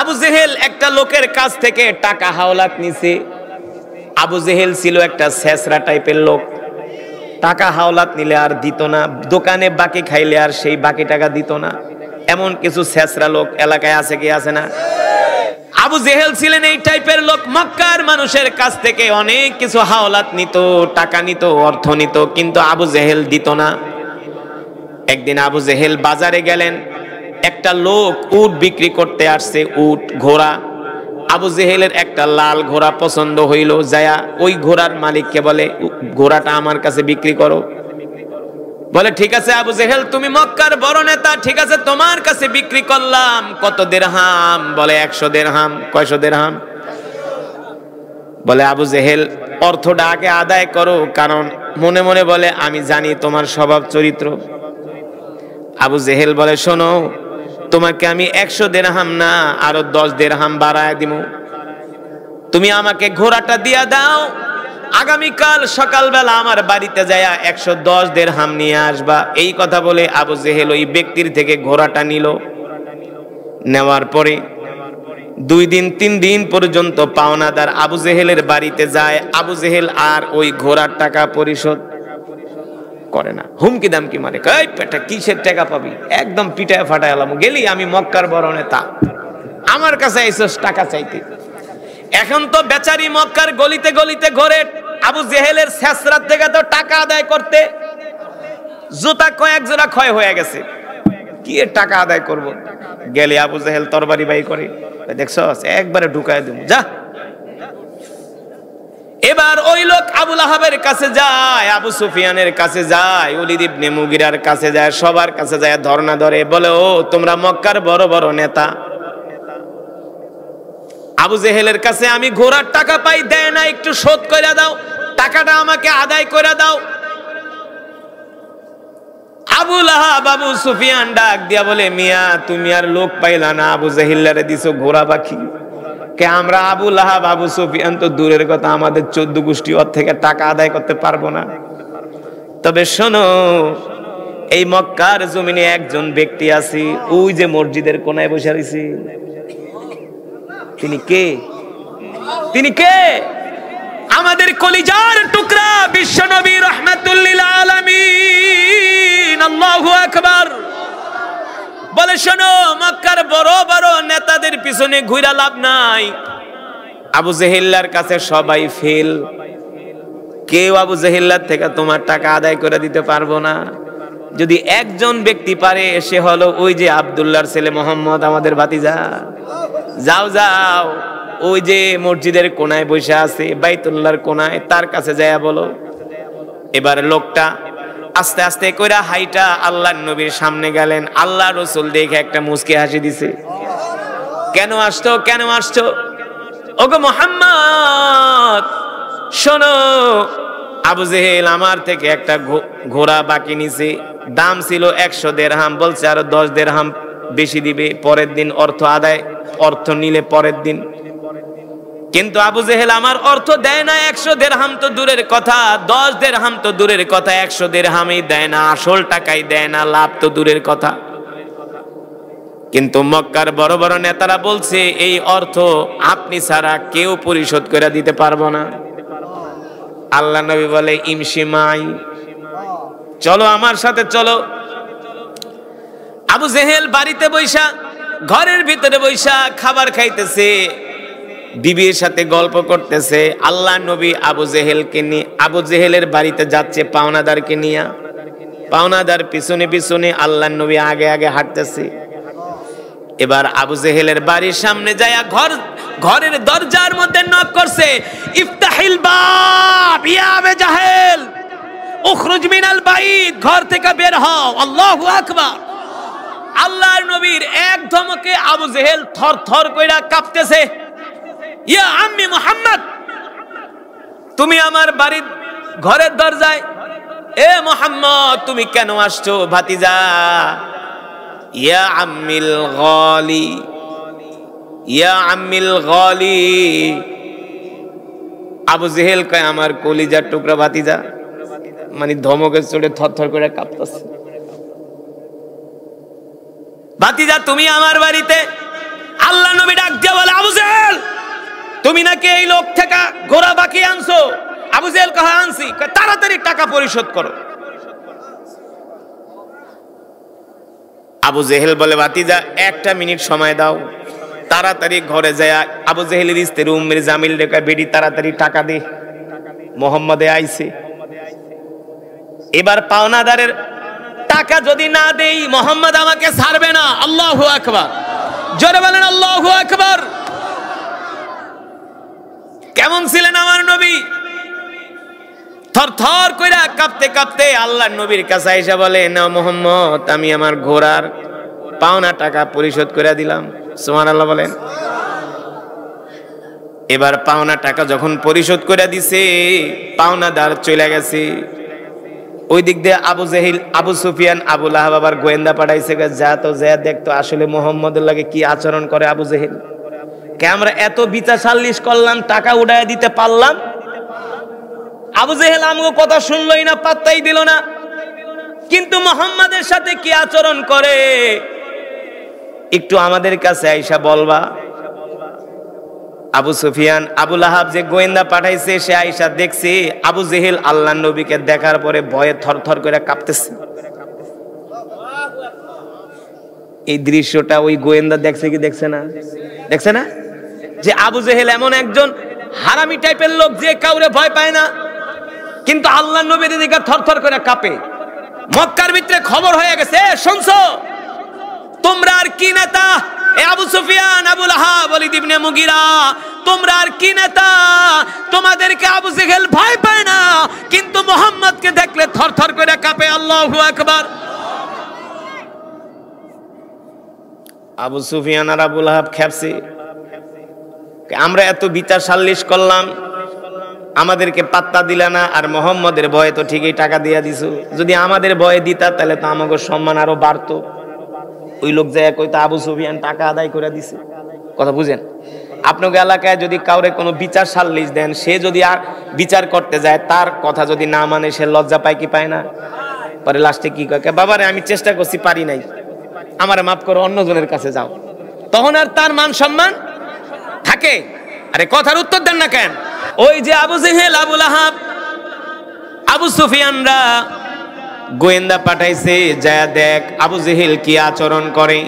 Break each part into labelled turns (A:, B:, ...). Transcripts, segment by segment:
A: আবু জেহেল একটা লোকের কাছ থেকে টাকা হাওলাত নিছে। আবু জেহেল ছিল একটা ছেঁচড়া টাইপের লোক, টাকা হাওলাত নিলে আর দিত না, দোকানে বাকি খাইলে আর সেই বাকি টাকা দিত না। এমন কিছু ছেঁচড়া লোক এলাকায় আছে কি আছে না? আবু জেহেল ছিলেন এই টাইপের লোক। মক্কার মানুষের কাছ থেকে অনেক কিছু হাওলাত নিত, টাকা নিত, অর্থ নিত, কিন্তু আবু জেহেল দিত না। একদিন আবু জেহেল বাজারে গেলেন, একটা লোক উট বিক্রি করতে আসছে, উট ঘোড়া। আবু জেহেলের একটা লাল ঘোড়া পছন্দ হইল, যায়া ওই ঘোড়ার মালিককে বলে ঘোড়াটা আমার কাছে বিক্রি করো। বলে ঠিক আছে আবু জেহেল, তুমি মক্কার বড় নেতা, ঠিক আছে তোমার কাছে বিক্রি করলাম। কত দিরহাম? বলে 100 দিরহাম। কয়শো দিরহাম? বলে আবু জেহেল অর্থটা আগে আদায় করো, কারণ মনে মনে বলে আমি জানি তোমার স্বভাব চরিত্র। আবু জেহেল বলে শোনো, তোমাকে আমি 100 দিরহাম না আরো 10 দিরহাম বাড়ায় দিব, তুমি আমাকে ঘোড়াটা দিয়া দাও, আগামীকাল সকালবেলা আমার বাড়িতে যায়া 110 দিরহাম নিয়ে আসবা। এই কথা বলে আবু জেহেল ওই ব্যক্তির থেকে ঘোড়াটা নিল। নেওয়ার পরে 2 দিন 3 দিন পর্যন্ত পাওনাদার আবু জেহেলের বাড়িতে যায়। আবু জেহেল আর ওই ঘোড়ার টাকা পরিশোধ করে না, হুমকি দামকি মারে, কই পেটা কিসের টাকা পাবি, একদম পিটায় ফাটায় এলাম, গেলি আমি মক্কার বড় নেতা, আমার কাছে এসেছ টাকা চাইতে। এখন তো বেচারি মক্কার গলিতে গলিতে ঘোরে, আবু জেহেলের ছেঁচড়ার থেকে তো টাকা আদায় করতে জুতা কয়েক জোড়া ক্ষয় হয়ে গেছে, কি এর টাকা আদায় করব। গেলে আবু জেহেল তরবারি বাই করে, দেখছস একবারে ঢুকায় দেব, যা। এবার ওই লোক আবু লাহাবের কাছে যায়, আবু সুফিয়ানের কাছে যায়, ওলীদ ইবনে মুগিরার কাছে যায়, সবার কাছে যায়, ধর্ণা ধরে, বলে ও তোমরা মক্কার বড় বড় নেতা, আবু জেহেলের কাছে আমি ঘোড়ার টাকা পাই, দেয় না, একটু শোধ করে দাও, টাকাটা আমাকে আদায় করে দাও। আবু লাহাব আবু সুফিয়ান ডাক দিয়া বলে মিয়া তুমি আর লোক পাইলা না, আবু জেহেলরে দিছো ঘোড়া পাখি, কে আমরা আবু লাহাব আবু সুফিয়ান তো দূরের কথা, আমাদের 14 গোষ্ঠী ওর থেকে টাকা আদায় করতে পারবো না। তবে শোনো, এই মক্কার জমিনে একজন ব্যক্তি আছে, ওই যে মসজিদের কোনায় বসে রয়েছে, তিনি কে? তিনি কে? আমাদের কলিজার টুকরা বিশ্ব নবী রাহমাতুল লিল আলামিন। আল্লাহু আকবার। বলে শোনো, মক্কার বড় বড় নেতাদের পিছনে ঘুরা লাভ নাই, আবু জেহেলের কাছে সবাই ফেল, কেউ আবু জেহেলের থেকে তোমার টাকা আদায় করে দিতে পারবো না। যদি একজন ব্যক্তি পারে, সে হলো ওই যে আব্দুল্লাহর ছেলে মোহাম্মদ, আমাদের ভাতিজা। যাও যাও, ওই যে মসজিদের কোনায় বসে আছে, বাইতুল্লাহর কোনায়, তার কাছে যায়া বলো। এবার লোকটা আস্তে আস্তে কইরা হাইটা আল্লাহর নবীর সামনে গেলেন। আল্লাহ রাসূল দেখে একটা মুস্কি হাসি দিছে। কেন আসছো, কেন আসছো? ওগো মুহাম্মদ শোনো, আবু জেহেল আমার থেকে একটা ঘোড়া বাকি নিছে, দাম ছিল 100 দিরহাম, বলছে আরো 10 দিরহাম বেশি দিবে, পরের দিন অর্থ আদায়, অর্থ নিলে পরের দিন। কিন্তু আবু জেহেল আমার অর্থ দেয় না, 100 দিরহাম তো দূরের কথা, 10 দিরহাম তো দূরের কথা, 100 দিরহামই দেয় না, আসল টাকাই দেয় না, লাভ তো দূরের কথা। কিন্তু মক্কার বড় বড় নেতারা বলছে এই অর্থ আপনি ছাড়া কেউ পরিশোধ করে দিতে পারবো না। আল্লাহ নবী বলে ইমশি মাই, চলো আমার সাথে চলো। আবু জেহেল বাড়িতে বৈশা, ঘরের ভিতরে বৈশা খাবার খাইতেছে, বিবির সাথে গল্প করতেছে। আল্লাহ নবী আবু জেহেলকে নিয়ে, আবু জেহেলের বাড়িতে যাচ্ছে পাওনাদারকে নিয়ে, পাওনাদার পিছনে পিছনে, আল্লাহ নবী আগে আগে হাঁটতেছে। এবার আবু জেহেলের বাড়ির সামনে যায়, ঘরের দরজার মধ্যে নক করছে, ইফতাহিল বাব ইয়া আবু জাহেল উখরুজ মিনাল বাইত, ঘর থেকে বের হও। আল্লাহু আকবার। আল্লাহর নবীর এক ধমকে আবু জেহেল থরথর কইরা কাঁপতেছে। ইয়া আম্মি মুহাম্মদ, তুমি আমার বাড়ির ঘরের দরজায়, এ মুহাম্মদ তুমি কেন আসছো ভাতিজা? ইয়া আম্মিল গালি, ইয়া আম্মিল গালি। আবু জেহেল কয় আমার কলিজার টুকরা ভাতিজা, মানে ধমকের চোটে থরথর করে কাঁপতেছে। ভাতিজা তুমি আমার বাড়িতে। আল্লাহ নবী ডাক দিয়ে বলে, আবু জেহেল তুমি নাকি এই লোক থেকে ঘোড়া বাকি আনছো? আবু জেহেল কয় হ্যাঁ আনছি। কয় তাড়াতাড়ি টাকা পরিশোধ করো। আবু জেহেল বলে, ভাতিজা একটা মিনিট সময় দাও, তাড়াতাড়ি ঘরে যায় আবু জেহেলের স্ত্রী উম্মে জামিল রেখা, বেডি তাড়াতাড়ি টাকা দে, মোহাম্মদে আইছে। এবার পাওনাদারের টাকা যদি না দেই মোহাম্মদ আমাকে ছাড়বে না। আল্লাহু আকবার, জোরে বলেন আল্লাহু আকবার। কেমন ছিলেন আমার নবী? থরথর কইরা কাঁপতে কাঁপতে আল্লাহর নবীর কাছে আইসা বলে, না মোহাম্মদ, আমি আমার ঘোড়ার পাওনা টাকা পরিশোধ করে দিলাম। সুবহানাল্লাহ বলেন। এবার পাওনা টাকা যখন পরিশোধ করে দিছে, পাওনাদার চলে গেছে। ওই দিক দিয়ে আবু জেহেল, আবু সুফিয়ান, আবু লাহাব আবার গোয়েন্দা পাঠাইছে, যা তো যা দেখতো আসলে মোহাম্মদের লাগে কি আচরণ করে আবু জেহেল। কে আমরা এত বিচার সালিশ করলাম, টাকা উড়ায় দিতে পারলাম, আবু জেহেল আমগো কথা শুনলই না, পাত্তাই দিল না। কিন্তু মোহাম্মদের সাথে কি আচরণ করে একটু আমাদের কাছে আইসা বলবা। আবু সুফিয়ান, আবু লাহাব যে গোয়েন্দা পাঠাইছে, সে আইসা দেখছে আবু জেহেল আল্লাহর নবীকে দেখার পরে ভয়ে থরথর করে কাঁপতেছে। এই দৃশ্যটা ওই গোয়েন্দা দেখছে কি দেখছে না? দেখছে না যে আবু জেহেল এমন একজন হারামি টাইপের লোক যে কাউরে ভয় পায় না, কিন্তু আল্লাহর নবীর দিকে থরথর করে কাঁপে। মক্কার ভিতরে খবর হয়ে গেছে, শুনছো তোমরা আর কি নেতা? এ আবু সুফিয়ান, আবু লাহাব, ওয়ালিদ ইবনে মুগিরা, তোমরা আর কি নেতা? তোমাদেরকে আবু জেহেল ভয় পায় না, কিন্তু মুহাম্মদকে দেখলে থরথর করে কাঁপে। আল্লাহু আকবার। আবু সুফিয়ান আর আবু লাহাব খেপছে, আমরা এত বিচার সালিশ করলাম, আমাদেরকে পাত্তা দিলা না, আর মুহাম্মদের ভয়ে তো ঠিকই টাকা দিয়া দিছো। যদি আমাদের ভয়ে দিতা তাহলে তো আমাদের সম্মান আরো বাড়তো। ওই লোক যায় কইতো আবু সুফিয়ান টাকা আদায় করে দিছে। কথা বুঝেন? আপনাদের এলাকায় যদি কাউরে কোনো বিচার সালিশ দেন, সে যদি আর বিচার করতে যায়, তার কথা যদি না মানে, সে লজ্জা পায় কি পায় না? পরে লাস্টে কি কয়, বাবারে আমি চেষ্টা করছি, পারি নাই, আমারে মাফ করো, অন্যজনের কাছে যাও। তখন আর তার মান সম্মান থাকে? আরে কথার উত্তর দেন না কেন? ওই যে আবু জেহেল, আবু লাহাব, আবু সুফিয়ানরা গোয়েন্দা পাঠাইছে, যায় দেখ আবু জেহেল কি আচরণ করে।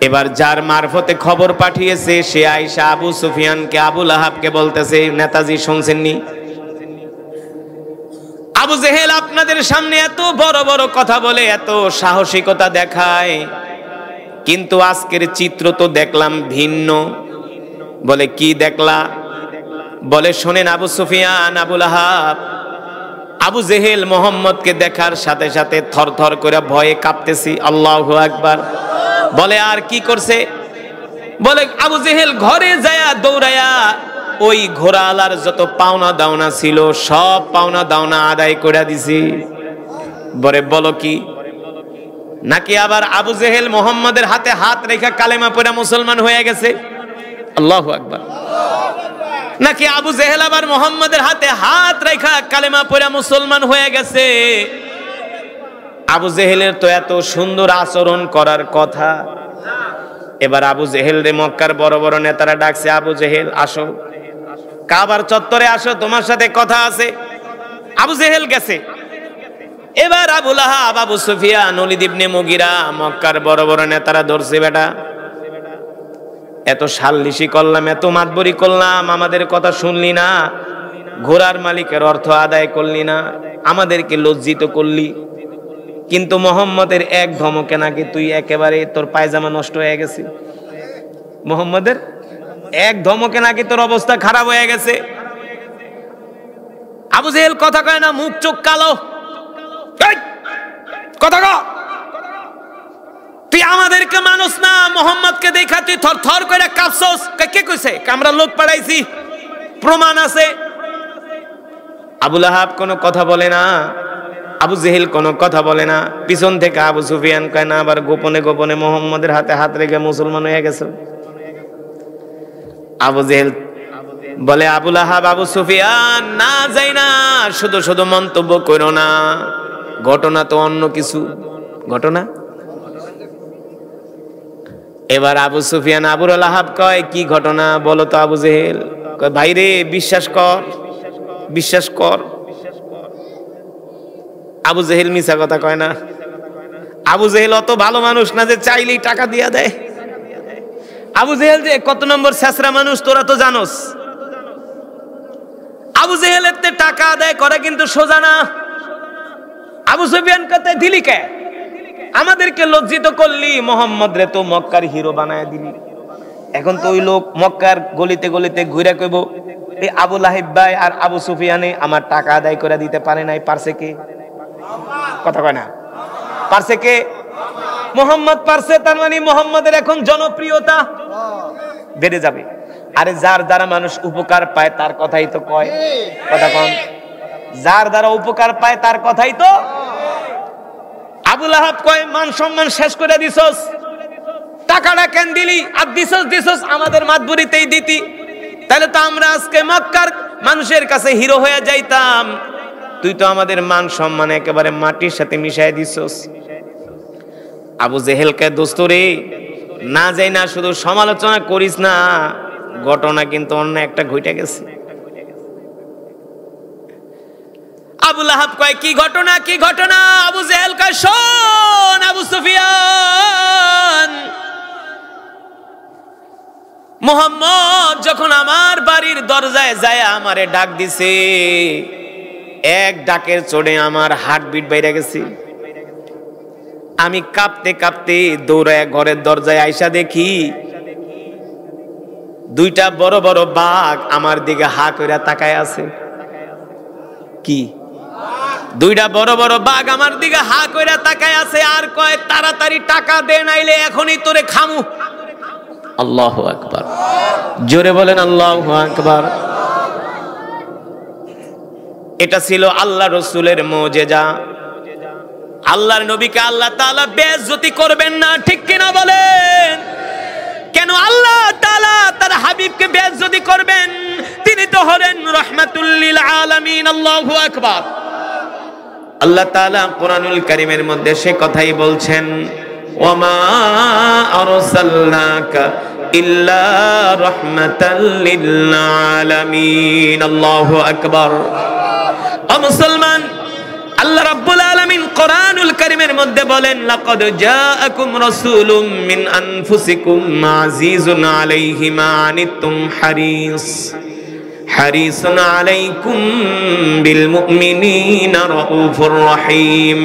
A: এবার যার মারফতে খবর পাঠিয়েছে, সে আয়েশা আবু সুফিয়ানকে, আবু লাহাবকে বলতেছে, নেতাজি শুনছেননি, আবু জেহেল আপনাদের সামনে এত বড় বড় কথা বলে, এত সাহসিকতা দেখায়, কিন্তু আজকের চিত্র তো দেখলাম ভিন্ন। বলে কি দেখলা? বলে শোনেন আবু সুফিয়ান, আবু লাহাব, আবু জেহেল মোহাম্মদকে দেখার সাথে সাথে থরথর করে ভয়ে কাঁপতেছি। আল্লাহু আকবার। বলে আর কি করছে? বলে আবু জেহেল ঘরে যায়া দৌড়ায়া ওই ঘোড়াওয়ালার যত পাওনা দাওনা ছিল সব পাওনা দাওনা আদায় করে দিছি। বলে বলো কি? নাকি আবার আবু জেহেল মোহাম্মদের হাতে হাত রেখে কালেমা পড়ে মুসলমান হয়ে গেছে। আল্লাহু আকবার। নাকি আবু জেহেল আবার মোহাম্মদের হাতে হাত রেখা কালেমা পড়ে মুসলমান হয়ে গেছে। আবু জেহেলের তো এত সুন্দর আচরণ করার কথা। এবার আবু জেহেল রে মক্কার বড় বড় নেতারা ডাকছে, আবু জেহেল আসো, কাবার চত্বরে আসো, তোমার সাথে কথা আছে। আবু জেহেল গেছে। এবার আবু লাহাব, আবু সুফিয়ান, ওয়ালিদ ইবনে মুগিরা, মক্কার বড় বড় নেতারা ধরছে, বেটা এত সাল্লিশি করলাম, এত মাতবরি করলাম, আমাদের কথা শুনলি না, ঘোড়ার মালিকের অর্থ আদায় করলি না, আমাদেরকে লজ্জিত করলি, কিন্তু মোহাম্মদের এক ধমকে নাকি তুই একেবারে তোর পায়জামা নষ্ট হয়ে গেছে। মোহাম্মদের এক ধমকে নাকি তোর অবস্থা খারাপ হয়ে গেছে। আবু জেহেল কথা কয় না, মুখ চোখ কালো। কথা কও, তুই আমাদেরকে মানুষ না, মোহাম্মদকে দেখা তুই থরথর করে কাঁপছস। কে কইছে? আমরা লোক পাঠাইছি, প্রমাণ আছে। আবু লাহাব কোনো কথা বলে না, আবু জেহেল কোনো কথা বলে না। পিছন থেকে আবু সুফিয়ান কয় না, আবার গোপনে গোপনে মোহাম্মদের হাতে হাত রেখে মুসলমান হয়ে গেছে। আবু জেহেল বলে, আবু লাহাব, আবু সুফিয়ান, না যাই না, শুধু শুধু মন্তব্য করো না, ঘটনা তো অন্য কিছু। ঘটনা এবার আবু সুফিয়ান আবুল আহাব কয়, কি ঘটনা বলো তো আবু জেহেল? কয়, ভাই রে, বিশ্বাস কর, বিশ্বাস কর। আবু জেহেল মিছা কথা কয় না। আবু জেহেল অত ভালো মানুষ না যে চাইলেই টাকা দিয়া দেয়। আবু জেহেল যে কত নম্বর ছেঁচড়া মানুষ তোরা তো জানোস। আবু জেহেলের টাকা আদায় করা কিন্তু সোজা না। আবু সুফিয়ান কতে দিলি কে? আমাদেরকে লজ্জিত করলি, মোহাম্মদ রে তো মক্কার হিরো বানায় দিলি। এখন তো ওই লোক মক্কার গলিতে গলিতে ঘুরে কইব, এই আবু লাহিব ভাই আর আবু সুফিয়ানে আমার টাকা আদায় করে দিতে পারে নাই। পারছে কে? কথা কয় না। পারছে কে? মোহাম্মদ পারছে। তার মানে মোহাম্মদের এখন জনপ্রিয়তা বেড়ে যাবে। আরে যার দ্বারা মানুষ উপকার পায় তার কথাই তো কয়। কথা কন, যার দ্বারা উপকার পায় তার কথাই তো। আবু লাহাব কয়, মান সম্মান শেষ করে দিছস, টাকাটা কেন দিলি? আর দিছস আমাদের মাতবুরিতেই দিতি, তাহলে তো আমরা আজকে মক্কার মানুষের কাছে হিরো হয়ে যাইতাম। তুই তো আমাদের মান সম্মান একেবারে মাটির সাথে মিশাই দিছস। আবু জেহেলকে, দোস্ত রে, না যাই না শুধু সমালোচনা করিস না, ঘটনা কিন্তু অন্য একটা ঘটে গেছে। আবু লাহাব কয়, কি ঘটনা, কি ঘটনা? আবু জেহেল কয়, শোন আবু সুফিয়ান, মুহাম্মদ যখন আমার বাড়ির দরজায় যায় আমারে ডাক দিছে, এক ডাকের চড়ে আমার হার্টবিট বাইরে গেছে। আমি কাঁপতে কাঁপতে দৌড়ায় ঘরের দরজায় আইসা দেখি দুইটা বড় বড় বাঘ আমার দিকে হা কইরা তাকায় আছে। কি? দুইটা বড় বড় বাঘ আমার দিকে হা কইরা তাকায় আছে, আর কয়, তাড়াতাড়ি টাকা দে, নাইলে এখনই তোরে খামু। আল্লাহু আকবার, জোরে বলেন আল্লাহু আকবার। এটা ছিল আল্লাহ রসুলের মুজিজা। আল্লাহর নবীকে আল্লাহ তাআলা বেইজ্জতি করবেন না, ঠিক কিনা বলেন? কেন আল্লাহ তাআলা তার হাবিবকে বেইজ্জতি করবেন? তিনি তো হলেন রাহমাতুল লিল আলামিন। আল্লাহু আকবার। আল্লাহ তাআলা কোরআনুল কারীমের মধ্যে সে কথাই বলছেন, ওয়ামা আরসালনাকা ইল্লা রাহমাতাল লিল আলামিন। আল্লাহু আকবার। ও মুসলমান, আল্লাহ রাব্বুল আলামিন কোরআনুল কারীমের মধ্যে বলেন, লাকাদ জাআকুম রাসূলুম মিন আনফুসিকুম আজিজুন আলাইহি মা আনিতুম হারিসুন আলাইকুম বিল মুমিনিনা রাউফুর রহিম।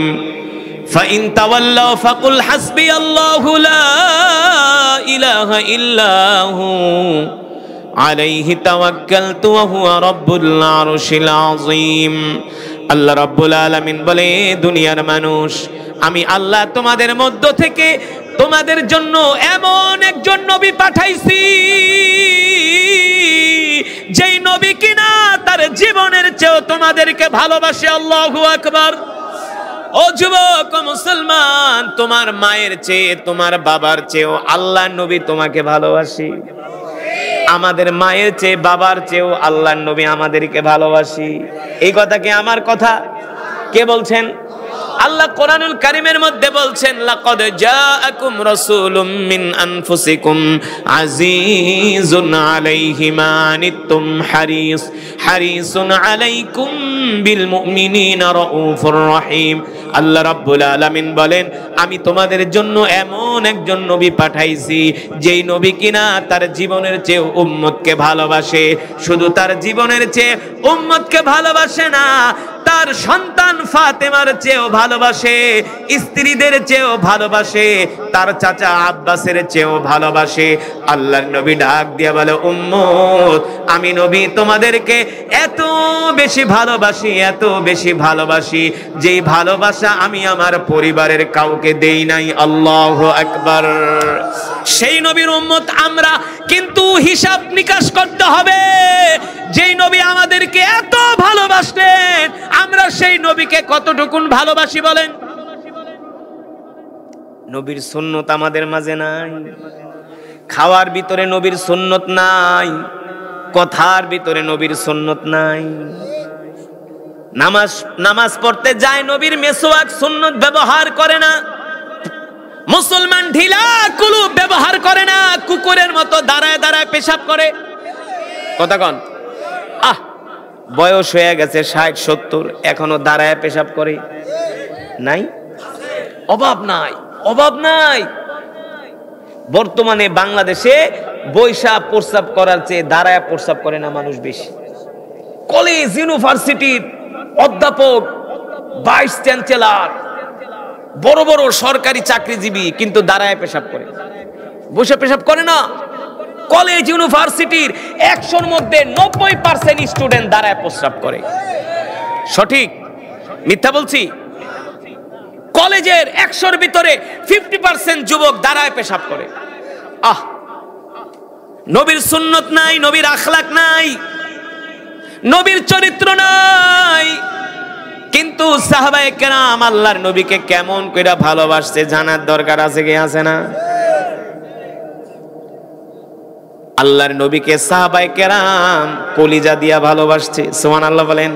A: ফাইন তাওয়াল্লাউ ফাকুল হাসবিয়াল্লাহু লা ইলাহা ইল্লাহু আলাইহি তাওয়াক্কালতু ওয়া হুয়া রাব্বুল আরশিল আযীম। আল্লাহ রাব্বুল আলামিন বলে, দুনিয়ার মানুষ, আমি আল্লাহ তোমাদের মধ্য থেকে তোমাদের জন্য এমন একজন নবী পাঠাইছি, যেই নবী কিনা তার জীবনের চেয়েও তোমাদেরকে ভালোবাসে। আল্লাহু আকবার। ও যুবক, ও মুসলমান, তোমার মায়ের চেয়ে, তোমার বাবার চেয়েও আল্লাহ নবী তোমাকে ভালোবাসি। আমাদের মায়ের চেয়ে, বাবার চেয়েও আল্লাহর নবী আমাদেরকে ভালোবাসি। এই কথা কি আমার কথা? কে বলছেন? আল্লাহ কোরআনুল কারীমের মধ্যে বলছেন, লাকাদ জাআকুম রাসূলুম মিন আনফুসিকুম আজিজুন আলাইহি মা আনিতুম হারিসুন আলাইকুম বিল মুমিনিনা রাউফুর রহিম। আল্লাহ রাব্বুল আলামিন বলেন, আমি তোমাদের জন্য এমন একজন নবী পাঠাইছি, যেই নবী কিনা তার জীবনের চেয়ে উম্মতকে ভালোবাসে। শুধু তার জীবনের চেয়ে উম্মতকে ভালোবাসে না, তার সন্তান ফাতেমার চেয়েও ভালোবাসে, স্ত্রীদের চেয়েও ভালোবাসে, তার চাচা আব্বাসের চেয়েও ভালোবাসে। আল্লাহর নবী ডাক দিয়ে বলে, উম্মত, আমি নবী তোমাদেরকে এত বেশি ভালোবাসি, এত বেশি ভালোবাসি, যেই ভালোবাসা আমি আমার পরিবারের কাউকে দেই নাই। আল্লাহু আকবার। সেই নবীর উম্মত আমরা, কিন্তু হিসাব নিকাশ করতে হবে। যেই নবী আমাদেরকে এত ভালোবাসলেন, আমরা সেই নবীকে কতটুকুন ভালোবাসি বলেন? নবীর সুন্নত আমাদের মাঝে নাই। খাওয়ার ভিতরে নবীর সুন্নত নাই, কথার ভিতরে নবীর সুন্নত নাই। নামাজ পড়তে যায়, নবীর মেসওয়াক সুন্নত ব্যবহার করে না। মুসলমান ঢিলা কুলুপ ব্যবহার করে না, কুকুরের মতো দাঁড়ায় দাঁড়ায় পেশাব করে। কথা কন, বয়স হয়ে গেছে 60-70, এখনো দাঁড়ায় পেশাব করে? নাই, অভাব নাই, অভাব নাই। বর্তমানে বাংলাদেশে বৈশা প্রস্রাব করার চেয়ে দাঁড়ায় প্রস্রাব করে না মানুষ বেশি। কলেজ ইউনিভার্সিটির অধ্যাপক, ভাইস চ্যান্সেলর, বড় বড় সরকারি চাকরিজীবী কিন্তু দাঁড়ায় পেশাব করে, বসে পেশাব করে না। কলেজ ইউনিভার্সিটির 100-র মধ্যে 90% স্টুডেন্ট দাঁড়ায় প্রস্রাব করে। সঠিক মিথ্যা বলছি? কলেজের 100-র ভিতরে 50% যুবক দাঁড়ায় পেশাব করে। নবীর সুন্নত নাই, নবীর আখলাক নাই, নবীর চরিত্র নাই। কিন্তু সাহাবায়ে কেরাম আল্লাহর নবীকে কেমন কইরা ভালোবাসছে জানার দরকার আছে কি আছে না? আল্লাহর নবীকে সাহাবায়ে কেরাম কলিজা দিয়া ভালোবাসছে। সুবহানাল্লাহ বলেন।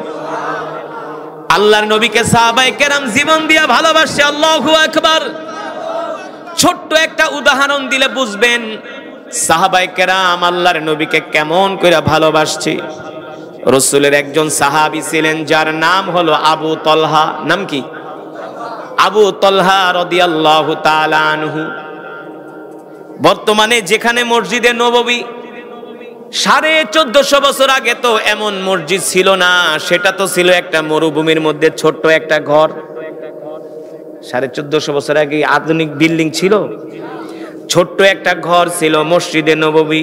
A: আল্লাহর নবীকে সাহাবায়ে কেরাম জীবন দিয়া ভালোবাসছে। আল্লাহু আকবার। ছোট্ট একটা উদাহরণ দিলে বুঝবেন সাহাবায়ে কেরাম আল্লাহর নবীকে কেমন কইরা ভালোবাসছে। রাসূলের একজন সাহাবী ছিলেন যার নাম হলো আবু তলহা। নাম কি? আবু তলহা রাদিয়াল্লাহু তাআলা আনহু। বর্তমানে যেখানে মসজিদে নববী, 1450 বছর আগে তো এমন মসজিদ ছিল না, সেটা তো ছিল একটা মরুভূমির মধ্যে ছোট্ট একটা ঘর। 1450 বছর আগে আধুনিক বিল্ডিং ছিল? ছোট্ট একটা ঘর ছিল মসজিদে নববী।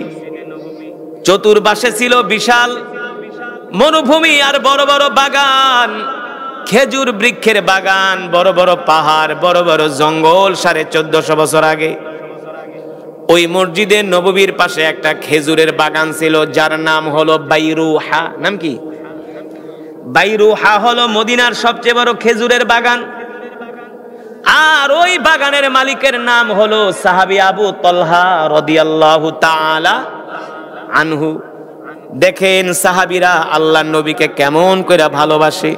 A: চতুর্পাশে ছিল বিশাল মরুভূমি আর বড় বড় বাগান, খেজুর বৃক্ষের বাগান, বড় বড় পাহাড়, বড় বড় জঙ্গল। 1450 বছর আগে ওই মসজিদে নববীর পাশে একটা খেজুরের বাগান ছিল যার নাম হলো বাইরুহা। নাম কি? বাইরুহা হলো মদিনার সবচেয়ে বড় খেজুরের বাগান। আর ওই বাগানের মালিকের নাম হলো সাহাবী আবু তলহা রাদিয়াল্লাহু তাআলা আনহু। দেখেন সাহাবীরা আল্লাহর নবীকে কেমন কইরা ভালোবাসে।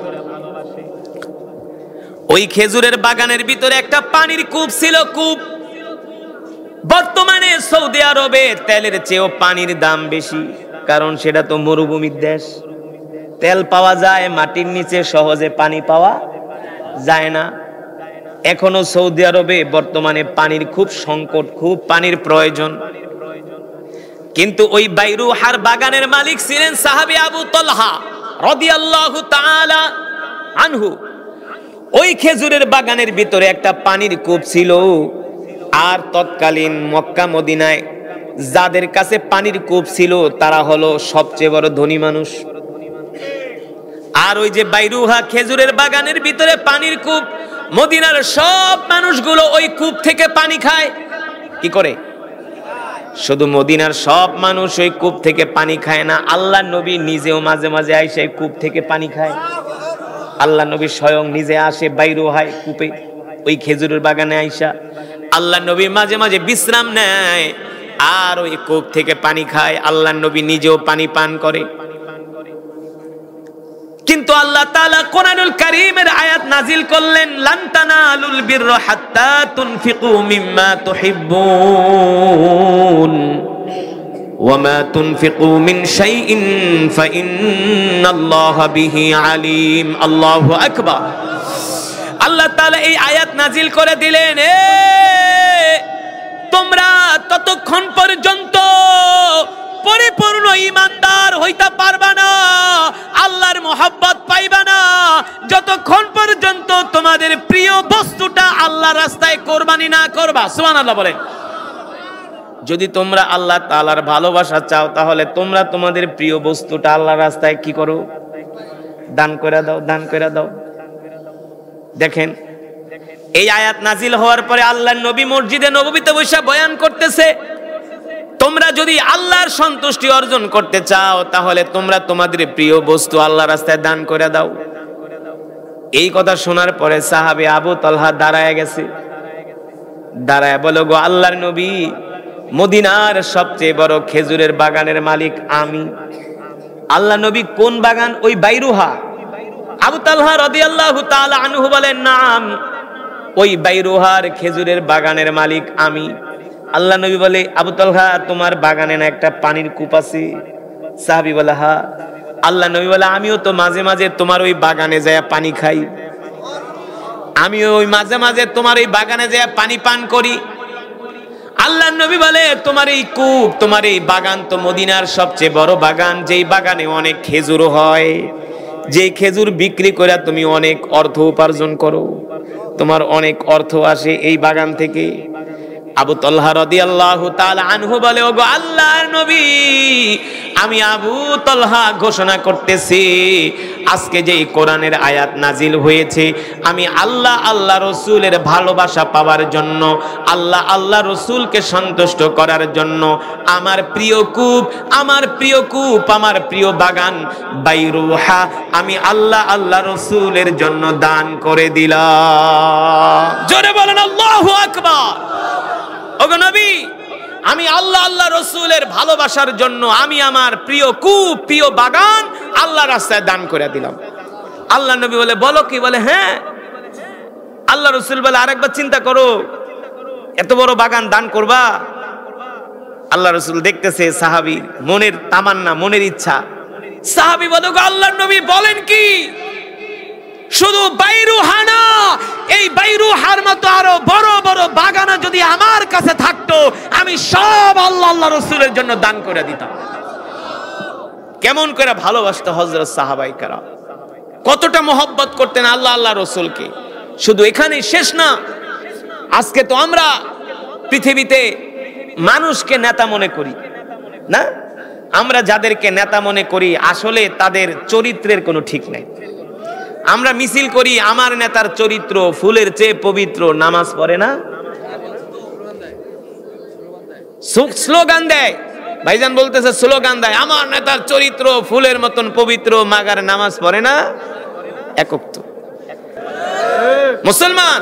A: ওই খেজুরের বাগানের ভিতরে একটা পানির কূপ ছিল, কূপ। বর্তমানে সৌদি আরবে তেলের চেয়েও পানির দাম বেশি, কারণ সেটা তো মরুভূমির দেশ। তেল পাওয়া যায় মাটির নিচে, সহজে পানি পাওয়া যায় না। এখনো সৌদি আরবে বর্তমানে পানির খুব সংকট, খুব পানির প্রয়োজন। কিন্তু ওই বাইরুহার বাগানের মালিক ছিলেন সাহাবী আবু তলহা রাদিয়াল্লাহু তাআলা আনহু। ওই খেজুরের বাগানের ভিতরে একটা পানির কূপ ছিল। আর তৎকালীন মক্কা মদিনায় যাদের কাছে পানির কূপ ছিল তারা হলো সবচেয়ে বড় ধনী মানুষ। আর ওই যে বাইরুহা খেজুরের বাগানের ভিতরে পানির কূপ, মদিনার সব মানুষগুলো ওই কূপ থেকে পানি খায়। কি করে? শুধু মদিনার সব মানুষ ওই কূপ থেকে পানি খায় না, আল্লাহর নবী নিজেও মাঝে মাঝে আইসা এই কূপ থেকে পানি খায়। আল্লাহর নবী স্বয়ং নিজে আসে বাইরুহায় কূপে, ওই খেজুরের বাগানে আইসা আল্লাহর নবী মাঝে মাঝে বিশ্রাম নেয় আর ওই কূপ থেকে পানি খায়। আল্লাহর নবী নিজেও পানি পান করে। কিন্তু আল্লাহ তাআলা কোরআনুল কারীমের আয়াত নাজিল করলেন, লান তানালুল বিররা হাত্তা তুনফিকু মিম্মা তুহিব্বুন ওয়া মা তুনফিকু মিন শাইইন ফাইন্নাল্লাহা বিহি আলিম। আল্লাহু আকবার। আল্লাহ তাআলা এই আয়াত নাজিল করে দিলেন, তোমরা ততক্ষণ পর্যন্ত পরিপূর্ণ ঈমানদার হইতে পারবা না, আল্লাহর মহব্বত পাইবা না, যতক্ষণ পর্যন্ত তোমাদের প্রিয় বস্তুটা আল্লাহর রাস্তায় কোরবানি না করবা। সুবহানাল্লাহ বলেন। যদি তোমরা আল্লাহ তাআলার ভালোবাসা চাও তাহলে তোমরা তোমাদের প্রিয় বস্তুটা আল্লাহর রাস্তায় কি করো? দান করে দাও, দান করে দাও। দেখেন এই আয়াত নাজিল হওয়ার পরে আল্লাহর নবী মসজিদে নববীতে বসে বয়ান করতেছে, তোমরা যদি আল্লাহর সন্তুষ্টি অর্জন করতে চাও তাহলে তোমরা তোমাদের প্রিয় বস্তু আল্লাহর রাস্তায় দান করে দাও। এই কথা শোনার পরে সাহাবী আবু তলহা দাঁড়ায় গেছে। দাঁড়ায় বলো, গো আল্লাহর নবী, মদিনার সবচেয়ে বড় খেজুরের বাগানের মালিক আমি। আল্লাহ নবী কোন বাগান? ওই বাইরুহা। আবু তালহা রাদিয়াল্লাহু তাআলা আনহু বলেন, নাম, ওই বাইরুহার খেজুরের বাগানের মালিক আমি। আল্লাহ নবী বলে, আবু তালহা তোমার বাগানে না একটা পানির কূপ আছে? সাহাবী বলে হ্যাঁ। আল্লাহ নবী বলে, আমিও তো মাঝে মাঝে তোমার ওই বাগানে যায় পানি খাই, আমিও ওই মাঝে মাঝে তোমার ওই বাগানে যায় পানি পান করি। আল্লাহ নবী বলে, তোমার এই কূপ, তোমার এই বাগান তো মদিনার সবচেয়ে বড় বাগান, যেই বাগানে অনেক খেজুর হয়, যেই খেজুর বিক্রি করে তুমি অনেক অর্থ উপার্জন করো, তোমার অনেক অর্থ আসে এই বাগান থেকে। আবু তালহা রাদিয়াল্লাহু তাআলা আনহু বলে, ওগো আল্লাহর নবী, আমি আবু তালহা ঘোষণা করতেছি, আজকে যে কোরআনের আয়াত নাজিল হয়েছে, আমি আল্লাহ আল্লাহ রসুলের ভালোবাসা পাওয়ার জন্য, আল্লাহ আল্লাহ রসুলকে সন্তুষ্ট করার জন্য আমার প্রিয় কূপ, আমার প্রিয় কূপ, আমার প্রিয় বাগান বাইরুহা আমি আল্লাহ আল্লাহ রসুলের জন্য দান করে দিলাম। জোরে বলেন আল্লাহু আকবার। ওগো নবী, আমি আল্লাহ আল্লাহ রসুলের ভালোবাসার জন্য আমি আমার প্রিয় কূপ, প্রিয় বাগান আল্লাহর রাস্তায় দান করে দিলাম। আল্লাহ নবী বলে, বলো কি? বলে হ্যাঁ। আল্লাহ রসুল বলে, আরেকবার চিন্তা করো, এত বড় বাগান দান করবা? আল্লাহ রসুল দেখতেছে সাহাবী মনের তামান্না, মনের ইচ্ছা। সাহাবী বলে, গো আল্লাহর নবী বলেন কি? শুধু বাইরুহা না, এই বাইরুহার মতো আরো বড় বড় বাগানা যদি আমার কাছে থাকতো, আমি সব আল্লাহ আল্লাহ রসুলের জন্য দান করে দিতাম। কেমন করে ভালোবাসতো হযরত সাহাবায়ে কেরাম, কতটা মহব্বত করতেন আল্লাহ আল্লাহ রসুলকে। শুধু এখানেই শেষ না, আজকে তো আমরা পৃথিবীতে মানুষকে নেতা মনে করি না, আমরা যাদেরকে নেতা মনে করি আসলে তাদের চরিত্রের কোনো ঠিক নাই। আমরা মিছিল করি, আমার নেতার চরিত্র ফুলের চেয়ে পবিত্র, নামাজ পড়ে না, স্লোগান দেয়, ভাইজান বলতেছে স্লোগান দেয়, আমার নেতার চরিত্র ফুলের মতন পবিত্র, মাগার নামাজ পড়ে না। একক তো মুসলমান,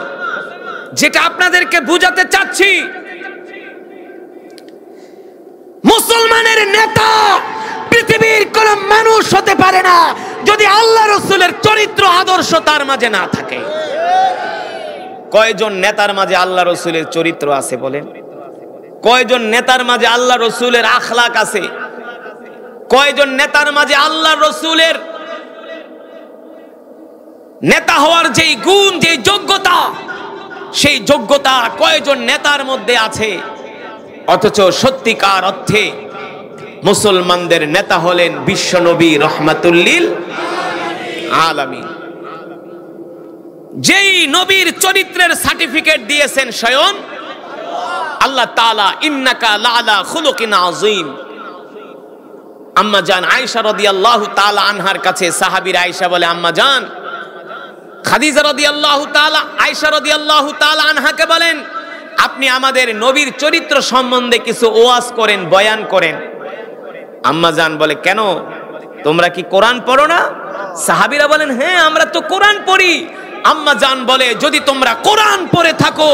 A: যেটা আপনাদেরকে বুঝাতে চাচ্ছি, মুসলমানের নেতা পৃথিবীর কোন মানুষ হতে পারে না যদি আল্লাহ রসুলের চরিত্র আদর্শ তার মাঝে না থাকে। কয়জন নেতার মাঝে আল্লাহ রসুলের চরিত্র আছে বলেন? কয়জন নেতার মাঝে আল্লাহ রসুলের আখলাক আছে? কয়জন নেতার মাঝে আল্লাহ রসুলের নেতা হওয়ার যেই গুণ, যেই যোগ্যতা, সেই যোগ্যতা কয়জন নেতার মধ্যে আছে? অথচ সত্যিকার অর্থে মুসলমানদের নেতা হলেন বিশ্বনবী রহমাতুল লিল আলামিন। যেই নবীর চরিত্রের সার্টিফিকেট দিয়েছেন স্বয়ং আল্লাহ তাআলা, ইন্নাকা লাআলা খুলুকিন আযীম। আম্মা জান আয়েশা রাদিয়াল্লাহু তাআলা আনহার কাছে সাহাবীর আয়েশা বলে, আম্মা জান খাদিজা রাদিয়াল্লাহু তাআলা, আয়েশা রাদিয়াল্লাহু তাআলা আনহাকে বলেন, আপনি আমাদের নবীর চরিত্র সম্বন্ধে কিছু ওয়াজ করেন, বয়ান করেন। আম্মা জান বলে, কেন, তোমরা কি কোরআন পড়ো না? সাহাবীরা বলেন, হ্যাঁ আমরা তো কোরআন পড়ি। আম্মা জান বলে, যদি তোমরা কোরআন পড়ে থাকো,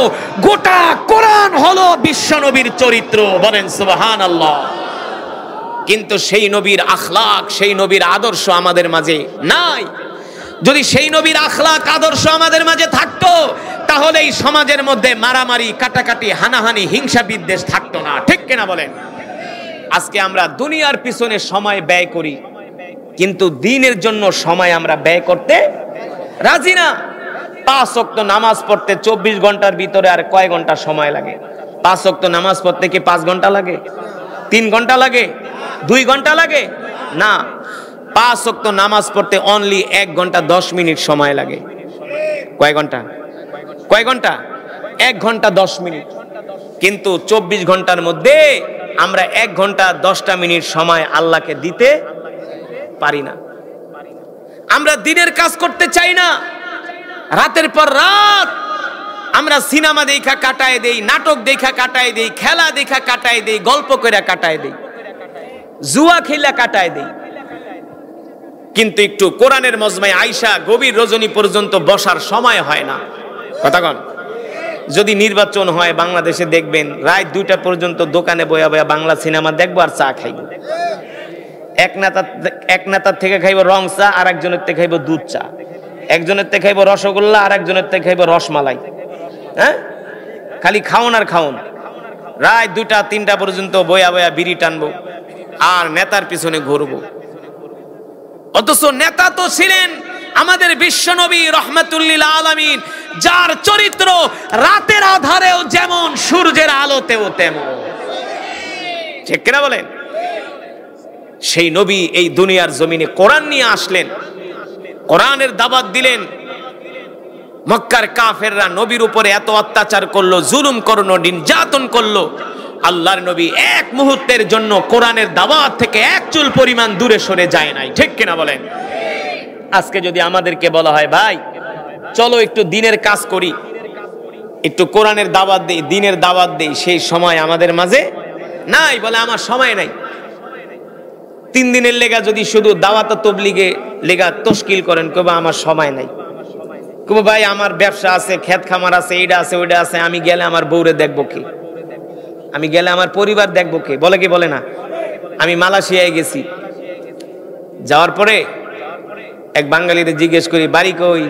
A: গোটা কোরআন হলো বিশ্বনবীর চরিত্র। বলেন সুবহানাল্লাহ। কিন্তু সেই নবীর আখলাক, সেই নবীর আদর্শ আমাদের মাঝে নাই। যদি সেই নবীর আখলাক আদর্শ আমাদের মাঝে থাকতো, তাহলে এই সমাজের মধ্যে মারামারি, কাটাকাটি, হানাহানি, হিংসা বিদ্বেষ থাকতো না। ঠিক কিনা বলেন? আজকে আমরা দুনিয়ার পিছনে সময় ব্যয় করি, কিন্তু দ্বীনের জন্য সময় আমরা ব্যয় করতে রাজি না। 5 ওয়াক্ত নামাজ পড়তে 24 ঘন্টার ভিতরে আর কয় ঘন্টা সময় লাগে? 5 ওয়াক্ত নামাজ পড়তে কি 5 ঘন্টা লাগে? 3 ঘন্টা লাগে? 2 ঘন্টা লাগে? না, 5 ওয়াক্ত নামাজ পড়তে অনলি 1 ঘন্টা 10 মিনিট সময় লাগে। কয় ঘন্টা? কয় ঘন্টা? 1 ঘন্টা 10 মিনিট। কিন্তু 24 ঘন্টার মধ্যে আমরা 1 ঘন্টা 10টা মিনিট সময় আল্লাহকে দিতে পারি না। আমরা দিনের কাজ করতে চাই না, রাতের পর রাত আমরা সিনেমা দেখা কাটায় দেই, নাটক দেখা কাটায় দেই, খেলা দেখা কাটায় দেই, গল্প করে কাটায় দেই, জুয়া খেলা কাটায় দেই। কিন্তু একটু কোরআনের মজমায় আয়েশা গভীর রজনী পর্যন্ত বসার সময় হয় না। কথা কন। যদি নির্বাচন হয় বাংলাদেশে দেখবেন রাত 2টা পর্যন্ত দোকানে বয়া বয়া বাংলা সিনেমা দেখবো আর চা খাইবো। এক নেতার থেকে খাইবো রং চা, আর একজনের থেকে খাইবো দুধ চা, একজনের থেকে খাইবো রসগোল্লা, আর একজনের থেকে খাইবো রসমালাই। হ্যাঁ, খালি খাওন আর খাওন, রাত 2টা 3টা পর্যন্ত বয়া বয়া বিড়ি টানবো আর নেতার পিছনে ঘুরবো। অথচ নেতা তো ছিলেন আমাদের বিশ্বনবী রাহমাতুল লিল আলামিন, যার চরিত্র রাতের আধারেও যেমন সূর্যের আলোতেও তেমন। ঠিক কিনা বলেন? সেই নবী এই দুনিয়ার জমিনে কোরআন নিয়ে আসলেন, কোরআনের দাওয়াত দিলেন। মক্কার কাফেররা নবীর উপরে এত অত্যাচার করলো, জুলুম করলো, নির্যাতন করলো, আল্লাহর নবী এক মুহূর্তের জন্য কোরআনের দাওয়াত থেকে এক চুল পরিমাণ দূরে সরে যায় নাই। ঠিক কিনা বলেন? আজকে যদি আমাদেরকে বলা হয় ভাই চলো একটু দিনের কাজ করি, একটু কোরআনের দাওয়াত দেই, দিনের দাওয়াত দেই, সেই সময় আমাদের মাঝে নাই। বলে আমার সময় নাই। 3 দিনের লেগা যদি শুধু দাওয়াত তবলিগে লেগা তশকিল করেন, কবে আমার সময় নাই। কবে ভাই আমার ব্যবসা আছে, ক্ষেত খামার আছে, এইটা আছে ওইটা আছে, আমি গেলে আমার বউরে দেখবো কে, আমি গেলে আমার পরিবার দেখবো কে? বলে কি বলে না? আমি মালয়েশিয়ায় গেছি, যাওয়ার পরে এক বাঙালিরে জিজ্ঞেস করি বাড়ি কই?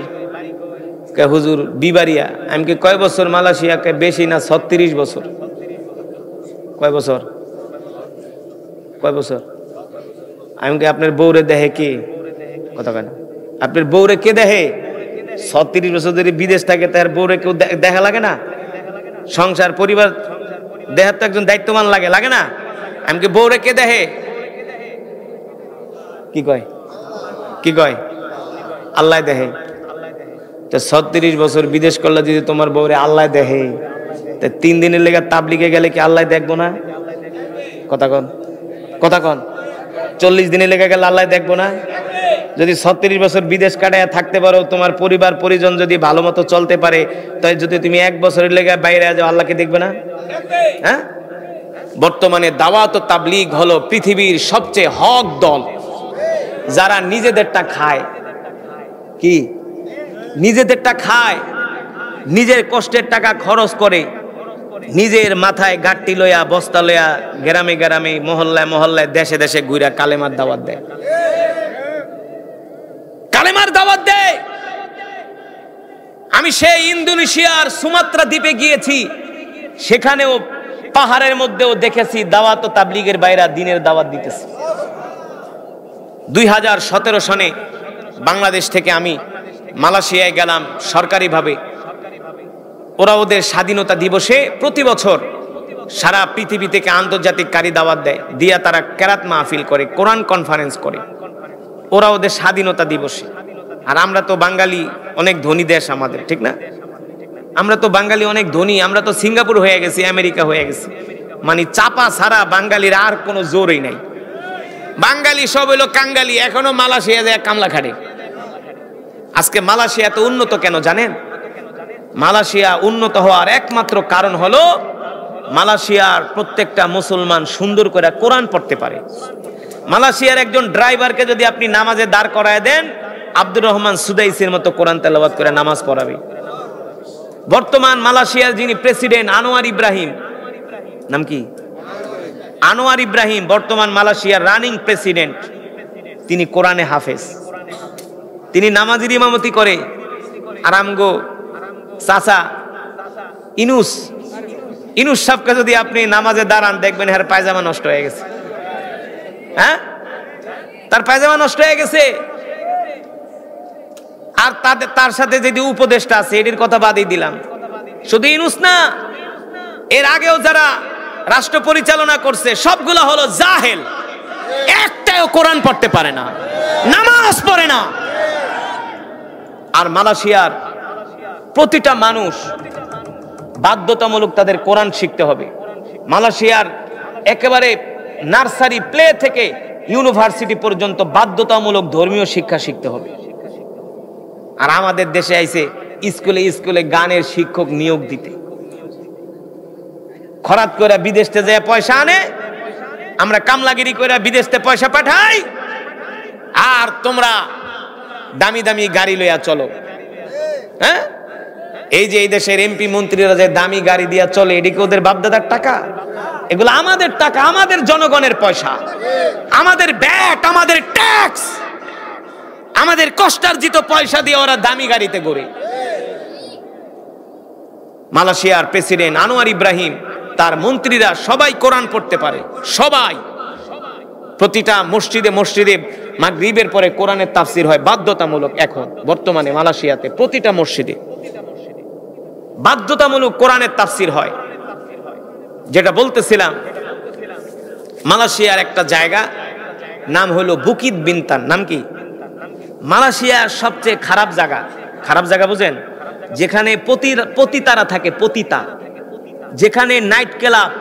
A: হুজুর বিবারিয়া। আমি কি কয় বছর মালয়েশিয়া? বেশি না 36 বছর। কয় বছর? কয় বছর? আমি কি আপনার বউরে দেখে কে? কথা কয় না। আপনার বউরে কে দেখে? 36 বছর ধরে বিদেশ থাকে, তার বউরে কেউ দেখা লাগে না? সংসার পরিবার দেহার তো একজন দায়িত্ববান লাগে, লাগে না? আমি কি বউরে কে দেখে? কি কয়? কি কয়? আল্লাহ দেখে। তো 36 বছর বিদেশ করলে যদি তোমার বউরে আল্লাহ দেখে, তা 3 দিনের লেগে তাবলিগে গেলে কি আল্লাহ দেখবো না? কথা কন, কথা কন। 40 দিনের লেগে গেলে আল্লাহ দেখবো না? যদি 36 বছর বিদেশ কাটায় থাকতে পারো, তোমার পরিবার পরিজন যদি ভালো মতো চলতে পারে, তাই যদি তুমি 1 বছরের লেগে বাইরে যাও, আল্লাহকে দেখবে না? হ্যাঁ, বর্তমানে দাওয়াত ও তাবলীগ হলো পৃথিবীর সবচেয়ে হক দল, যারা নিজেদেরটা খায়। কি? নিজেদেরটা খায়, নিজের কষ্টের টাকা খরচ করে, নিজের মাথায় গাট্টি লইয়া বস্তা লইয়া গ্রামে গ্রামে মহল্লায় মহল্লায় দেশে দেশে ঘুরা কালেমার দাওয়াত দেয়, কালেমার দাওয়াত দেয়। আমি সেই ইন্দোনেশিয়ার সুমাত্রা দ্বীপে গিয়েছি, সেখানেও পাহাড়ের মধ্যেও দেখেছি দাওয়াত ও তাবলীগের বাইরা দিনের দাওয়াত দিতেছে। 2017 সনে বাংলাদেশ থেকে আমি মালয়েশিয়ায় গেলাম সরকারিভাবে। ওরা ওদের স্বাধীনতা দিবসে প্রতি বছর সারা পৃথিবী থেকে আন্তর্জাতিক কারি দাওয়াত দেয়, দিয়া তারা কেরাত মাহফিল করে, কোরআন কনফারেন্স করে, ওরা ওদের স্বাধীনতা দিবসে। আর আমরা তো বাঙালি, অনেক ধনী দেশ আমাদের, ঠিক না? আমরা তো বাঙালি অনেক ধনী, আমরা তো সিঙ্গাপুর হয়ে গেছি, আমেরিকা হয়ে গেছি। মানে চাপা ছাড়া বাঙালির আর কোনো জোরই নাই। বাঙালি সব হইলো কাঙ্গালি, এখনো মালয়েশিয়া যায় কামলা খাটে। আজকে মালয়েশিয়া এত উন্নত কেন জানেন? মালয়েশিয়া উন্নত হওয়ার একমাত্র কারণ হলো মালয়েশিয়ার প্রত্যেকটা মুসলমান সুন্দর করে কোরআন পড়তে পারে। মালয়েশিয়ার একজন ড্রাইভারকে যদি আপনি নামাজে দাঁড় করায় দেন, আব্দুর রহমান সুদাইসির মতো কোরআন তেলাওয়াত করে নামাজ পড়াবে। বর্তমান মালয়েশিয়ার যিনি প্রেসিডেন্ট আনোয়ার ইব্রাহিম, নাম কি? আনোয়ার ইব্রাহিম বর্তমান মালয়েশিয়ার রানিং প্রেসিডেন্ট। তিনি কোরআনে হাফেজ, তিনি নামাজের ইমামতি করে। আর আমগো চাচা ইনুস সাহেবকে যদি আপনি নামাজে দাঁড়ান, দেখবেন এর পায়জামা নষ্ট হয়ে গেছে। হ্যাঁ, তার পায়জামা নষ্ট হয়ে গেছে। আর তার সাথে যদি উপদেষ্টা আছে, এটির কথা বাদই দিলাম। শুধু ইনুস না, এর আগেও যারা রাষ্ট্র পরিচালনা করছে সবগুলো হলো জাহেল, একটাও কোরআন পড়তে পারে না, নামাজ পড়ে না। আর মালয়েশিয়ার প্রতিটা মানুষ বাধ্যতামূলক তাদের কোরআন শিখতে হবে। মালয়েশিয়ার একেবারে নার্সারি প্লে থেকে ইউনিভার্সিটি পর্যন্ত বাধ্যতামূলক ধর্মীয় শিক্ষা শিখতে হবে। আর আমাদের দেশে আইছে স্কুলে স্কুলে গানের শিক্ষক নিয়োগ দিতে, খরাত করে বিদেশে যায় পয়সা আনে, আমরা কামলাগিরি করে বিদেশে পয়সা পাঠাই, আর তোমরা দামি দামি গাড়ি লইয়া চলো। হ্যাঁ, এই যে এই দেশের এমপি মন্ত্রীরা যে দামি গাড়ি দিয়া চলে, এদিকে ওদের বাপদাদার টাকা? এগুলো আমাদের টাকা, আমাদের জনগণের পয়সা, আমাদের ব্যাট, আমাদের ট্যাক্স, আমাদের কষ্টার্জিত পয়সা দিয়ে ওরা দামি গাড়িতে ঘোরে। মালয়েশিয়ার প্রেসিডেন্ট আনোয়ার ইব্রাহিম, তার মন্ত্রীরা সবাই কোরআন পড়তে পারে, সবাই। প্রতিটা মসজিদে মসজিদে মাগরিবের পরে কোরআনের তাফসির হয় বাধ্যতামূলক। এখন বর্তমানে মালয়েশিয়াতে প্রতিটা মসজিদে বাধ্যতামূলক কোরআনের তাফসির হয়। যেটা বলতেছিলাম, মালয়েশিয়ার একটা জায়গা নাম হলো বুকিত বিনতান। নাম কি? মালয়েশিয়ার সবচেয়ে খারাপ জায়গা। খারাপ জায়গা বুঝেন? যেখানে পতিতারা থাকে, পতিতা, যেখানে নাইট ক্লাব,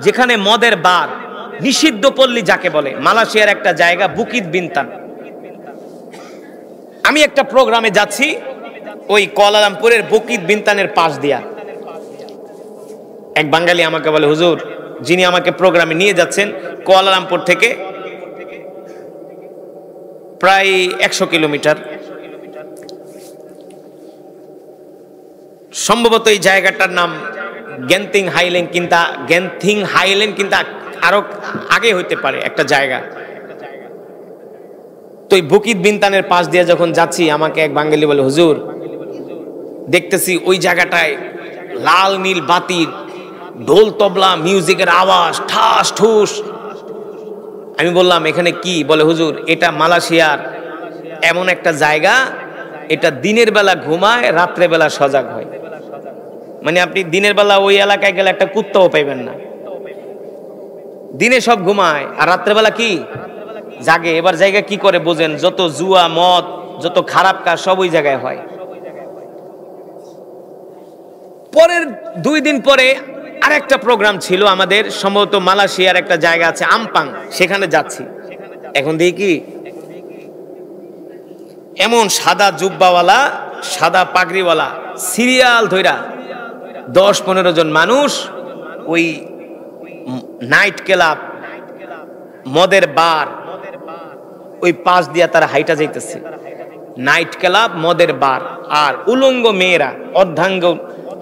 A: যেখানে মদের বার, নিষিদ্ধ পল্লী যাকে বলে, মালয়েশিয়ার একটা জায়গা বুকিত বিনতান। আমি একটা প্রোগ্রামে যাচ্ছি ওই কুয়ালালামপুরের বুকিত বিনতানের পাশ দিয়া। এক বাঙালি আমাকে বলে, হুজুর, যিনি আমাকে প্রোগ্রামে নিয়ে যাচ্ছেন কুয়ালালামপুর থেকে প্রায় 100 কিলোমিটার, সম্ভবত এই জায়গাটার নাম গেন্থিং হাইল্যান্ড, কিন্তু আরো আগে হইতে পারে একটা জায়গা। তো এই বুকিত বিনতানের পাশ দিয়ে যখন যাচ্ছি, আমাকে এক বাঙালি বলে, হুজুর, দেখতেছি ওই জায়গাটায় লাল নীল বাতি, ঢোল তবলা মিউজিকের আওয়াজ, ঠাস ঠুস। আমি বললাম, এখানে কি? বলে, হুজুর, এটা মালয়েশিয়ার এমন একটা জায়গা, এটা দিনের বেলা ঘুমায়, রাত্রে বেলা সজাগ হয়। মানে আপনি দিনের বেলা ওই এলাকায় গেলে একটা কুত্তাও পাইবেন না। দিনে সব ঘুমায় আর রাত্রেবেলা কি জাগে। এবার জায়গা কি করে বোঝেন? যত জুয়া, মদ, যত খারাপ কাজ সব ওই জায়গায় হয়। পরের 2 দিন পরে আরেকটা প্রোগ্রাম ছিল আমাদের, সম্ভবত মালয়েশিয়ার একটা জায়গা আছে আমপাং, সেখানে যাচ্ছি। এখন দেখি কি এমন সাদা জুব্বাওয়ালা, সাদা পাগড়িওয়ালা সিরিয়াল ধইরা 10-15 জন মানুষ ওই নাইট ক্লাব, মদের বার, ওই পাশ দিয়া তারা হাইটা যাইতেছে। নাইট ক্লাব, মদের বার, আর উলঙ্গ মেয়েরা,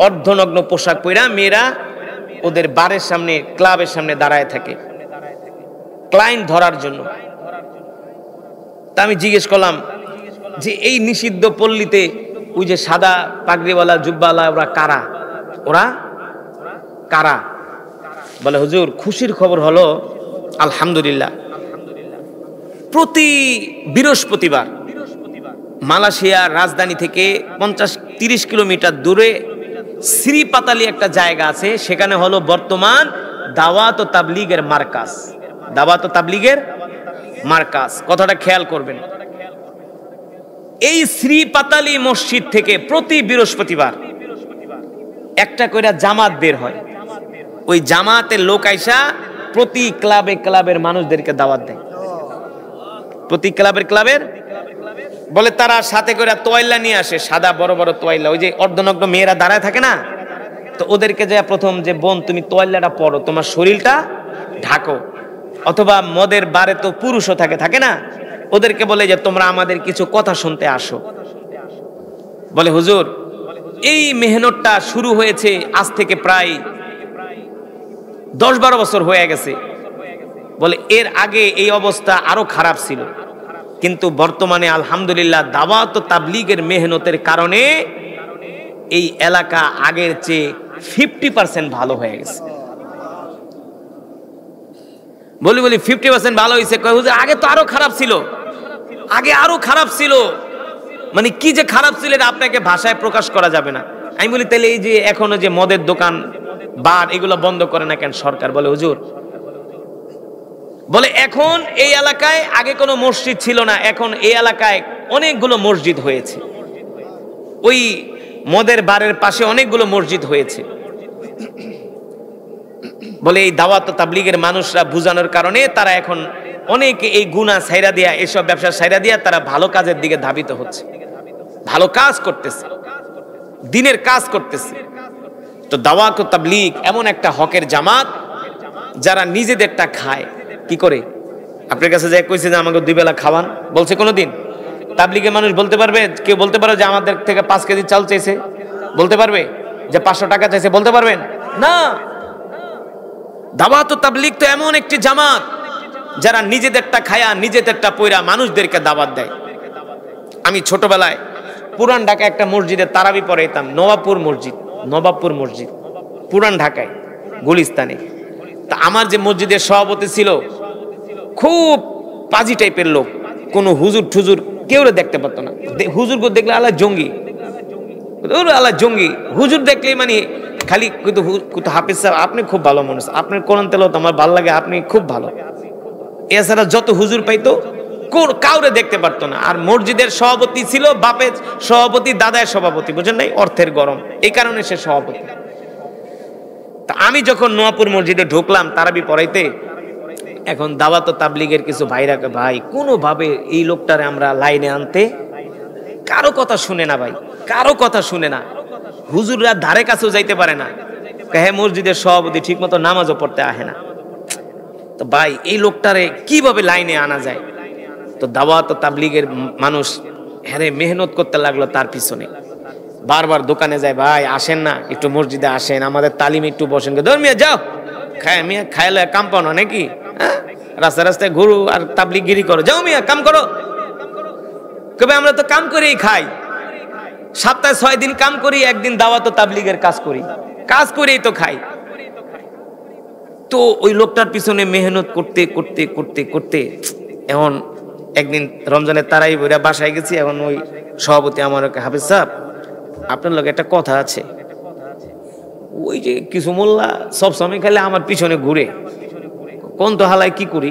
A: অর্ধনগ্ন পোশাক পরা মেয়েরা ওদের বারের সামনে, ক্লাবের সামনে দাঁড়ায় থাকে ক্লায়েন্ট ধরার জন্য। তা আমি জিজ্ঞেস করলাম যে এই নিষিদ্ধ পল্লীতে ওই যে সাদা পাগড়িওয়ালা জুব্বাওয়ালা ওরা কারা? ওরা কারা? বলে, হুজুর, খুশির খবর হলো, আলহামদুলিল্লাহ, প্রতি বৃহস্পতিবার মালয়েশিয়ার রাজধানী থেকে 50-30 কিলোমিটার দূরে শ্রীপাতালি একটা জায়গা আছে, সেখানে হলো বর্তমান দাওয়াত ও তাবলীগের মার্কাজ। দাওয়াত ও তাবলীগের মার্কাজ, কথাটা খেয়াল করবেন। এই শ্রীপাতালি মসজিদ থেকে প্রতি বৃহস্পতিবার একটা কইরা জামাত বের হয়। ওই জামাতের লোক আইসা প্রতি ক্লাবের মানুষদেরকে দাওয়াত দেয়। প্রতি ক্লাবের বলে, তারা সাথে করে তোয়াইলা নিয়ে আসে, সাদা বড় বড় তোয়াইলা। ওই যে অর্ধনগ্ন মেয়েরা দাঁড়ায় থাকে না, তো ওদেরকে যা প্রথম যে, বোন, তুমি তোয়াইলাটা পরো, তোমার শরীরটা ঢাকো। অথবা মদের বারে তো পুরুষও থাকে না, ওদেরকে বলে যে তোমরা আমাদের কিছু কথা শুনতে আসো। বলে, হুজুর, এই মেহনতটা শুরু হয়েছে আজ থেকে প্রায় 10-12 বছর হয়ে গেছে। বলে, এর আগে এই অবস্থা আরো খারাপ ছিল, কিন্তু বর্তমানে আলহামদুলিল্লাহ দাওয়াত ও তাবলীগের মেহনতের কারণে এই এলাকা আগের চেয়ে 50% ভালো হয়ে গেছে। বলি 50% ভালো হয়েছে। হুজুর, আগে তো আরো খারাপ ছিল, আগে আরো খারাপ ছিল। মানে কি যে খারাপ ছিল এটা আপনাকে ভাষায় প্রকাশ করা যাবে না। আমি বলি, তাহলে এই যে এখনো যে মদের দোকান, বার, এগুলো বন্ধ করে না কেন সরকার? বলে, হুজুর, বলে এখন এই এলাকায় আগে কোনো মসজিদ ছিল না, এখন এই এলাকায় অনেকগুলো মসজিদ হয়েছে। ওই মদের বারের পাশে অনেকগুলো মসজিদ হয়েছে। বলে, এই দাওয়াত তাবলীগের মানুষরা বুঝানোর কারণে তারা এখন অনেকে এই গুনাহ ছাইরা দিয়া, এসব ব্যবসা ছাইরা দিয়া তারা ভালো কাজের দিকে ধাবিত হচ্ছে, ভালো কাজ করতেছে, দিনের কাজ করতেছে। তো দাওয়াত তাবলীগ এমন একটা হকের জামাত যারা নিজেদেরটা খায়। কি করে? আপনার কাছে যে কইছে যে আমাকে 2 বেলা খাওয়ান, বলছে কোনোদিন? তাবলীগের মানুষ বলতে পারবে? কেউ বলতে পারবে যে আমাদের থেকে 5 কেজি চাল চাইছে? বলতে পারবে? যে 500 টাকা চাইছে? বলতে পারবেন না। দাওয়াত তাবলীগ তো এমন একটি জামাত যারা নিজেদেরটা খায়া, নিজেদেরটা পয়রা মানুষদেরকে দাওয়াত দেয়। আমি ছোটবেলায় পুরান ঢাকা একটা মসজিদে তারাবি পড়াইতাম, নওয়াবপুর মসজিদ, নবাবপুর মসজিদ, পুরান ঢাকায় গুলিস্তানে। তা আমার যে মসজিদের সভাপতি ছিল খুব পাজি টাইপের লোক, কোনো হুজুর ঠুজুর কেউ দেখতে পারতো না। হুজুরকে দেখলে আল্লাহ জঙ্গি, আল্লাহ জঙ্গি। হুজুর দেখলে মানে খালি কিন্তু হাফিজ সাহেব আপনি খুব ভালো মানুষ, আপনার কোরআন তেলাওয়াত আমার ভালো লাগে, আপনি খুব ভালো। এছাড়া যত হুজুর পাইতো কাউরে দেখতে পারতো না। আর মসজিদের সভাপতি ছিল বাপের সভাপতি, দাদার সভাপতি, বুঝেন নাই, অর্থের গরম, এই কারণে সে সভাপতি। তা আমি যখন নোয়াপুর মসজিদে ঢুকলাম তারাবি পড়াইতে, এখন দাওয়াত তাবলীগের কিছু ভাইরা, ভাই কোনোভাবে এই লোকটারে আমরা লাইনে আনতে, কারো কথা শুনে না ভাই, কারো কথা শুনে না, হুজুররা ধারে কাছেও যাইতে পারে না। হ্যাঁ মসজিদের সভাপতি ঠিক মতো নামাজও পড়তে আহে না। তো ভাই এই লোকটারে কিভাবে লাইনে আনা যায়? তো দাওয়াত তাবলীগের মানুষ হ্যাঁ মেহনত করতে লাগলো তার পিছনে, বারবার দোকানে যায়, ভাই আসেন না একটু মসজিদে আসেন, আমাদের তালিমে একটু বসেন। ধর্মিয়া যাও খায় মিয়া, খাইলে কাম পাও না নাকি? হ্যাঁ রাস্তায় রাস্তায় ঘুরু আর তাবলীগগিরি করো, যাও মিয়া কাম করো। কবে আমরা তো কাম করেই খাই, সপ্তাহে 6 দিন কাম করি, একদিন দাওয়াত তাবলীগের কাজ করি, কাজ করেই তো খাই। তো ওই লোকটার পিছনে মেহনত করতে করতে করতে করতে এখন একদিন রমজানের তারাই বইরা বাসায় গেছি। এখন ওই সভাপতি আমার, হাফিজ সাহেব আপনার লোক একটা কথা আছে, ওই যে কিছু মোল্লা সবসময় খালি আমার পিছনে ঘুরে, কোন তো হালায় কি করি?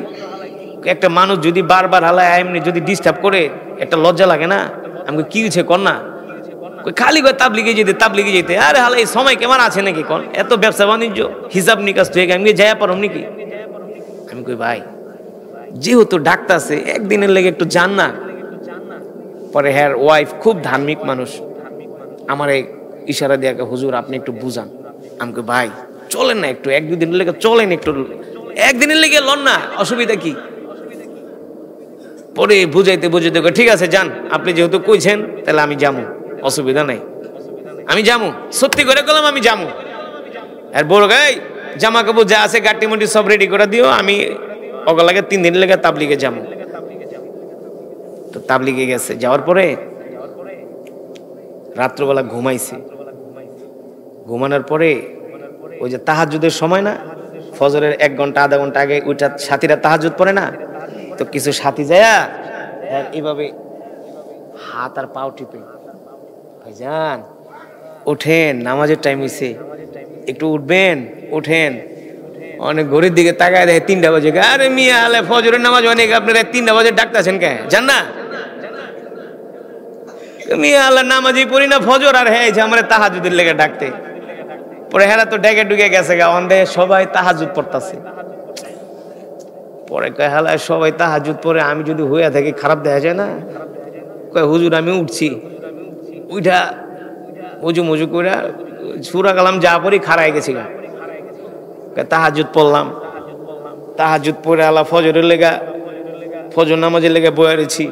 A: একটা মানুষ যদি বারবার হালায় এমনি যদি ডিস্টার্ব করে একটা লজ্জা লাগে না? আমি কি হয়েছে কর না, খালি করে তাবলিগে যেতে তাবলিগে যেতে, আরে হালা এই সময় কেমন আছে নাকি? কোন এত ব্যবসা বাণিজ্য হিসাব নিকাশ থেকে আমি যাইয়া পারম নাকি? আমি কই ভাই যেহেতু ডাক্তার আছে একদিনের লেগে একটু যান না। পরে হ্যার ওয়াইফ খুব ধার্মিক মানুষ, আমার ইশারা দিয়ে হুজুর আপনি একটু বুঝান। আমি কই ভাই চলেন না একটু, 1-2 দিনের লেগে চলেন একটু, একদিনের লেগে লন না, অসুবিধা কি? পরে বুঝাইতে বুঝাইতে ঠিক আছে যান, আপনি যেহেতু কইছেন তাহলে আমি যাবো, অসুবিধা নাই, আমি যাবো, সত্যি করে গেলাম আমি যাবো। আর বড় গাই জামা কাপড় যা আছে গাটি মুটি সব রেডি করে দিও, আমি অগলাগে 3 দিন লেগে তাবলিগে যাবো। তো তাবলিগে গেছে, যাওয়ার পরে রাত্রবেলা ঘুমাইছে, ঘুমানোর পরে ওই যে তাহাজ্জুদের সময় না, ফজরের 1 ঘন্টা আধা ঘন্টা আগে ওইটা সাথীরা তাহাজ্জুদ পড়ে না, তো কিছু সাথী যায়া এইভাবে হাত আর পাও টিপে, ভাইজান ওঠেন নামাজের টাইম হইছে, একটু উঠবেন, ওঠেন। অনেক ঘড়ির দিকে তাকায় দেখে 3টা বাজে, আরে মিয়া আলে ফজরের নামাজ অনেক, আপনারা 3টা বাজে ডাকতেছেন কে? জান না মিয়া আল্লাহ নামাজই পড়ি না ফজর, আর হ্যাঁ আমার তাহাজ্জুদের লেগে ডাকতে। পরে হেরা তো ডেকে ডুকে গেছে গা, অন্ধে সবাই তাহাজ্জুদ পড়তাছে। পরে কয় হালায় সবাই তাহাজ্জুদ পড়ে, আমি যদি হইয়া থাকি খারাপ দেখা যায় না? কয় হুজুর আমি উঠছি, উঠা উজু মুজু করে সূরা কালাম যা পড়ি খাড়ায় গেছি গা, তাহাজ্জুদ পড়লাম, তাহাজ্জুদ পড়ে আল্লাহ ফজরের লেগা, ফজর নামাজের লেগে বয়ে রয়েছি,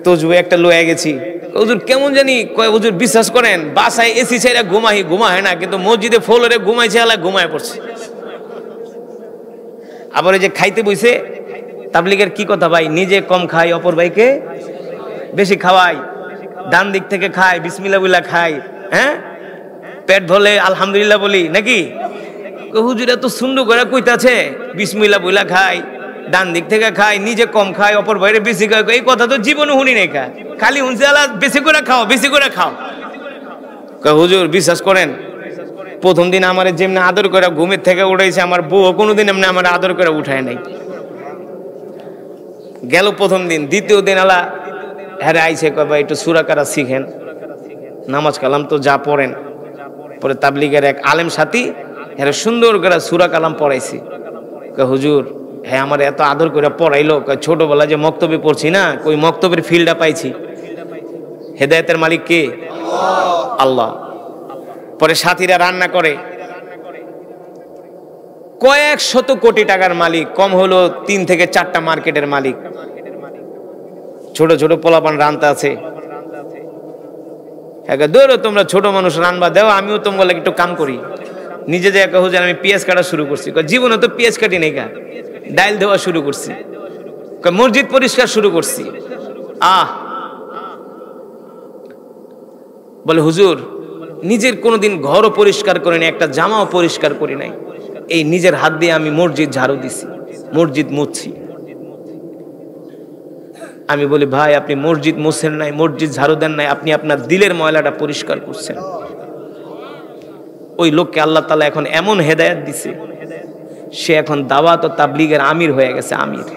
A: তসবিহ একটা লয়ে গেছি। হুজুর কেমন জানি, কয় হুজুর বিশ্বাস করেন বাসায় এসি ছেড়ে ঘুমায় না, কিন্তু মসজিদে ফ্লোরে ঘুমাইছে, আল্লাহ ঘুমায় পড়ছে। আবার এই যে খাইতে বইছে, তাবলীগের কি কথা ভাই, নিজে কম খাই অপর ভাইকে বেশি খাওয়াই, ডান দিক থেকে খাই, বিসমিল্লাহ বইলা খাই, হ্যাঁ পেট ভরলে আলহামদুলিল্লাহ বলি নাকি? হুজুর এত সুন্দর করে কইতাছে বিসমিল্লাহ বইলা খাই, ডান দিক থেকে খাই, নিজে কম খাই অপর ভাইরে বেশি খাই, এই কথা তো জীবনে শুনি নাই, খালি শুনছে আল্লাহ বেশি করে খাও, বেশি করে খাও। হুজুর বিশ্বাস করেন প্রথম দিন আমার যেমনি আদর করে ঘুমের থেকে উঠাইছে, আমার বউ কোনোদিন এমনি আমার আদর করে উঠায় নাই। গেল প্রথম দিন, দ্বিতীয় দিন আল্লাহ হ্যাঁ আইছে, কয় ভাই একটু সূরা কারা শিখেন, নামাজ কালাম তো যা পড়েন। পরে তাবলীগের এক আলেম সাথী হ্যাঁ সুন্দর করে সূরা কালাম পড়াইছি। কয় হুজুর হ্যাঁ আমার এত আদর করে পড়াইলো, ছোটবেলা যে মক্তবে পড়ছি না, ওই মক্তবের ফিল্ডটা পাইছি। হেদায়েতের মালিক কে? আল্লাহ। পরে সাথীরা রান্না করে, কয়েক শত কোটি টাকার মালিক, কম হলো 3 থেকে 4টা মার্কেটের মালিক। ছোট ছোট পোলাপান রান্তা আছে, ধরো তোমরা ছোট মানুষ রান্না দেও, আমিও তোমার একটু কাম করি। নিজে যে একা হুজুর আমি পেঁয়াজ কাটা শুরু করছি, জীবনে তো পেঁয়াজ কাটি নেই, ডাইল দেওয়া শুরু করছি, মসজিদ পরিষ্কার শুরু করছি। বলে হুজুর নিজের কোনোদিন ঘরও পরিষ্কার করি নাই, একটা জামাও পরিষ্কার করি নাই। এই নিজের হাত দিয়ে আমি মসজিদ ঝাড়ু দিছি, মসজিদ মুছছি। আমি বলি ভাই আপনি মসজিদ মুছেন নাই, মসজিদ ঝাড়ু দেন নাই, আপনি আপনার দিলের ময়লাটা পরিষ্কার করছেন। ওই লোককে আল্লাহ তাআলা এখন এমন হেদায়েত দিছে, সে এখন দাওয়াত ও তাবলীগের আমির হয়ে গেছে, আমির।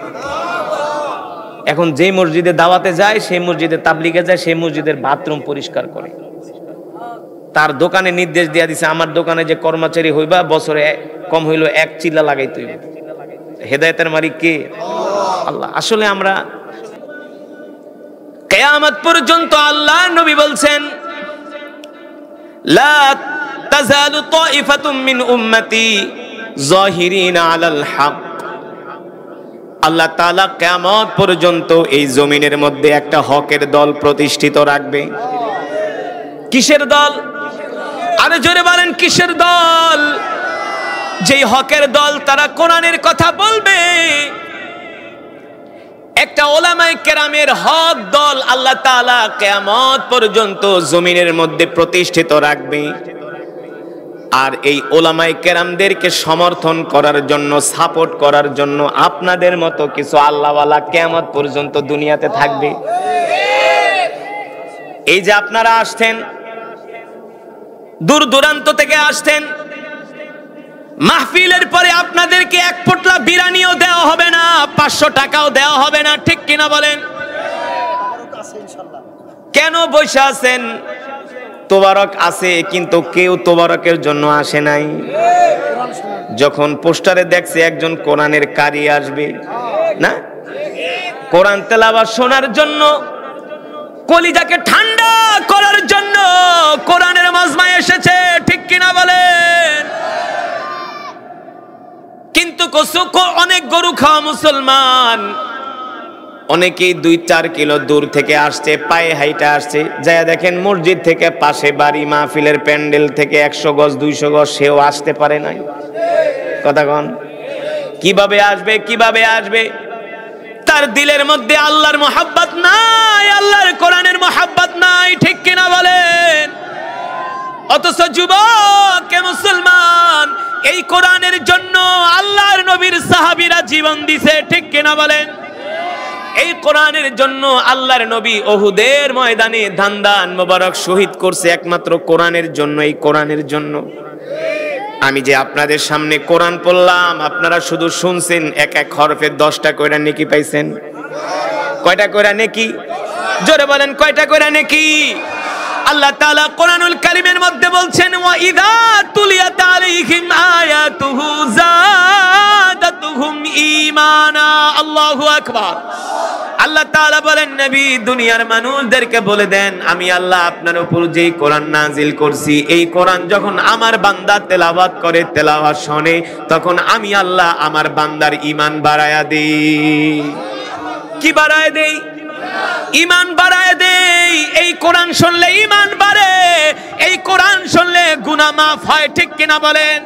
A: এখন যেই মসজিদে দাওয়াতে যায়, সেই মসজিদে তাবলীগে যায়, সেই মসজিদের বাথরুম পরিষ্কার করে। তার দোকানে নির্দেশ দিয়া দিছে, আমার দোকানে যে কর্মচারী হইবা বছরে কম হইল 1 চিল্লা লাগাইতে হইবে। হেদায়েতের মালিক কে? আল্লাহ। আসলে আমরা কিয়ামত পর্যন্ত আল্লাহ নবী বলছেন লা তাযালু তাইফাতুম মিন উম্মতি যাহিরিনা আলাল হক। আল্লাহ তাআলা কিয়ামত পর্যন্ত এই জমিনের মধ্যে একটা হকের দল প্রতিষ্ঠিত রাখবে। কিসের দল? আরে জোরে বলেন কিসের দল? যেই হকের দল তারা কোরআনের কথা বলবে। একটা ওলামায়ে কেরামের হক দল আল্লাহ তাআলা কিয়ামত পর্যন্ত জমিনের মধ্যে প্রতিষ্ঠিত রাখবে। আর এই ওলামায়ে কেরামদেরকে সমর্থন করার জন্য, সাপোর্ট করার জন্য আপনাদের মতো কিছু আল্লাহওয়ালা কিয়ামত পর্যন্ত দুনিয়াতে থাকবে। এই যে আপনারা আসছেন, দূর দূরান্ত থেকে আসছেন, মাহফিলের পরে আপনাদেরকে এক পোটলা বিরিয়ানিও দেওয়া হবে না, 500 টাকাও দেওয়া হবে না, ঠিক কিনা বলেন? কেন বসে আছেন? তোবারক আছে, কিন্তু কেউ তোবারকের জন্য আসে নাই। যখন পোস্টারে দেখছে একজন কোরআনের কারি আসবে না, কোরআন তেলাওয়াত শোনার জন্য, কলিজাকে ঠান্ডা করার জন্য কোরআনের মাজমায় এসেছে, ঠিক কিনা বলেন? কিন্তু অনেক গরু খাওয়া মুসলমান, অনেকেই 2-4 কিলো দূর থেকে আসছে, পায়ে হাইটা আসছে, যায় দেখেন মসজিদ থেকে পাশে বাড়ি, মাহফিলের প্যান্ডেল থেকে 100 গজ 200 গজ, সেও আসতে পারে নাই। কথা কন, কিভাবে আসবে? কিভাবে আসবে? তার দিলের মধ্যে আল্লাহর মোহাব্বত নাই, আল্লাহর কোরআনের মোহাব্বত নাই, ঠিক কিনা বলেন? অথচ যুবক মুসলমান, এই কোরআনের জন্য আল্লাহর নবীর সাহাবীরা জীবন দিছে, ঠিক কিনা বলেন? এই কোরআনের জন্য আল্লাহর নবী উহুদের ময়দানে দান মোবারক শহীদ করছে একমাত্র কোরআনের জন্য, এই কোরআনের জন্য। আমি যে আপনাদের সামনে কোরআন পড়লাম, আপনারা শুধু শুনছেন, এক এক হরফে 10টা কইরা নেকি পাইছেন। কয়টা কইরা নেকি? জোরে বলেন কয়টা কইরা নেকি? আল্লাহ তাআলা কোরআনুল কারীমের মধ্যে বলছেন ওয়া ইযা তুলিয়াত আলাইহিম আয়াতুহু যাদাতুহুম ঈমানা। আল্লাহু আকবার। আল্লাহ তাআলা বলেন নবী দুনিয়ার মানুষদেরকে বলে দেন, আমি আল্লাহ আপনার উপর যেই কোরআন নাজিল করছি, এই কোরআন যখন আমার বান্দা তেলাওয়াত করে, তেলাওয়াত শুনে, তখন আমি আল্লাহ আমার বান্দার ঈমান বাড়ায়া দেই। কি বাড়ায় দেই? ঈমান বাড়ায় দেই। এই কোরআন শুনলে ঈমান বাড়ে, এই কোরআন শুনলে গুনাহ মাফ হয়, ঠিক কিনা বলেন?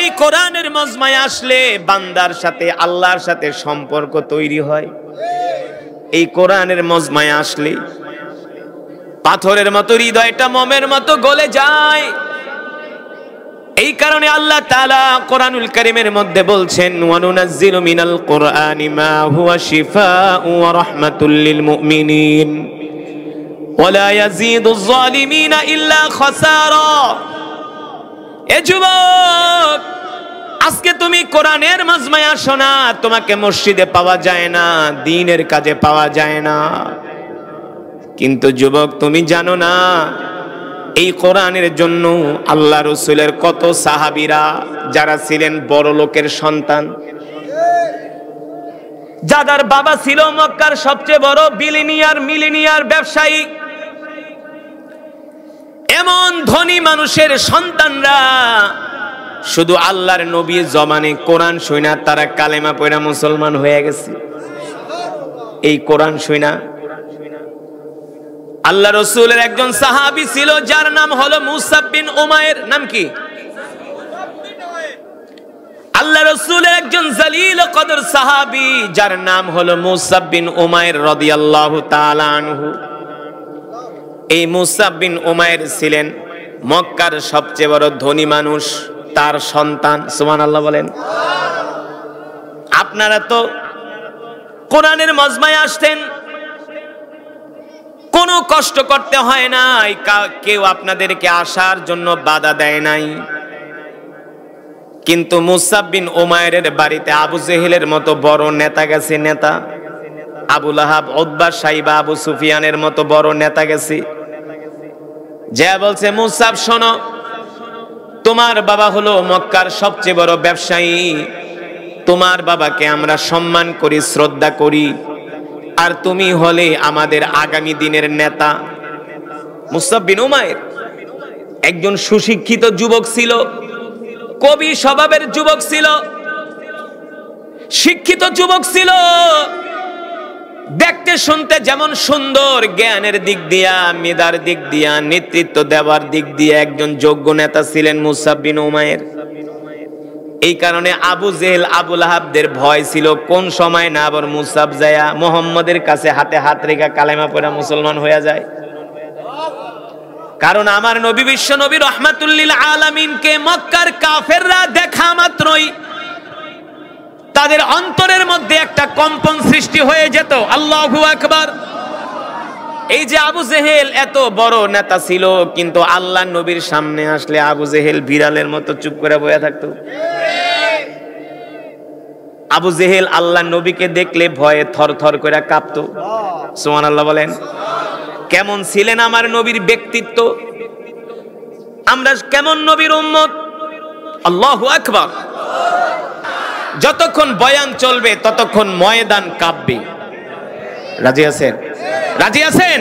A: এই কোরআনের মজমায় আসলে বান্দার সাথে আল্লাহর সাথে সম্পর্ক তৈরি হয়। এই কোরআনের মজমায় আসলে পাথরের মতো হৃদয়টা মোমের মতো গলে যায়। এই কারণে আল্লাহ তাআলা কোরআনুল কারীমের মধ্যে বলছেন ওয়া নুনাজ্জিলু মিনাল কুরআনি মা হুয়া শিফাউ ওয়া রাহমাতুল লিল মুমিনিন ওয়া লা ইয়াজিদুজ জালিমিনা ইল্লা খাসারা। এ যুবক, আজকে তুমি কোরআনের মাজমায় আসো না, তোমাকে মসজিদে পাওয়া যায় না, দ্বীনের কাজে পাওয়া যায় না। কিন্তু যুবক, তুমি জানো না এই কোরআনের জন্য আল্লাহ রাসূলের কত সাহাবীরা যারা ছিলেন বড় লোকের সন্তান, যাদের বাবা ছিল মক্কার সবচেয়ে বড় মিলিনিয়ার ব্যবসায়ী, এমন ধনী মানুষের সন্তানরা শুধু আল্লাহর নবীর জমানে কোরআন শুনা তারা কালেমা পড়া মুসলমান হয়ে গেছে। এই কোরআন শুনা আল্লাহ রাসূলের একজন সাহাবী ছিল যার নাম হলো মুসাব বিন উমাইর। নাম কি? আল্লাহ রাসূলের একজন জালিল কদর সাহাবী যার নাম হলো মুসাব বিন উমাইর রাদিয়াল্লাহু তাআলা আনহু। এই মুসাব বিন উমাইর ছিলেন মক্কার সবচেয়ে বড় ধনী মানুষ, তার সন্তান। সুবহানাল্লাহ বলেন। আপনারা তো কোরআনের মজমায় আসতেন, কোনো কষ্ট করতে হয় নাই, কেউ আপনাদেরকে আসার জন্য বাধা দেয় নাই। কিন্তু মুসআব বিন উমাইরের বাড়িতে আবু জেহেলের মতো বড় নেতা গেছে, নেতা আবু লাহাব, উতবা, সাইবা, আবু সুফিয়ানের মতো বড় নেতা গেছে, যে বলছে মুসআব শোনো, তোমার বাবা হলো মক্কার সবচেয়ে বড় ব্যবসায়ী, তোমার বাবাকে আমরা সম্মান করি, শ্রদ্ধা করি, আর তুমি হলে আমাদের আগামী দিনের নেতা। মুসআব বিন উমাইর একজন সুশিক্ষিত যুবক ছিল, কবি স্বভাবের যুবক ছিল, শিক্ষিত যুবক ছিল, দেখতে শুনতে যেমন সুন্দর, জ্ঞানের দিক দিয়া, মেধার দিক দিয়া, নেতৃত্ব দেওয়ার দিক দিয়ে একজন যোগ্য নেতা ছিলেন মুসআব বিন উমাইর। এই কারণে আবু জেহেল, আবু লাহাবদের ভয় ছিল কোন সময় না আবার মুসআব যায়া মুহাম্মদের কাছে হাতে হাত রেখা কালেমা পড়া মুসলমান হয়ে যায়। কারণ আমার নবী, বিশ্ব নবী রাহমাতুল লিল আলামিনকে মক্কার কাফেররা দেখা মাত্রই তাদের অন্তরের মধ্যে একটা কম্পন সৃষ্টি হয়ে যেত। আল্লাহু আকবার। এই যে আবু জেহেল এত বড় নেতা ছিল, কিন্তু আল্লাহ নবীর সামনে আসলে আবু জেহেল বিড়ালের মতো চুপ করে বসে থাকতো। আবু জেহেল আল্লাহ নবীকে দেখলে ভয়ে থরথর করে কাঁপতো। সুবহানাল্লাহ বলেন। কেমন ছিলেন আমার নবীর ব্যক্তিত্ব, আমরা কেমন নবীর উম্মত। আল্লাহু আকবার। যতক্ষণ বয়ান চলবে ততক্ষণ ময়দান কাঁপবে। রাজি আছেন? রাজি আছেন?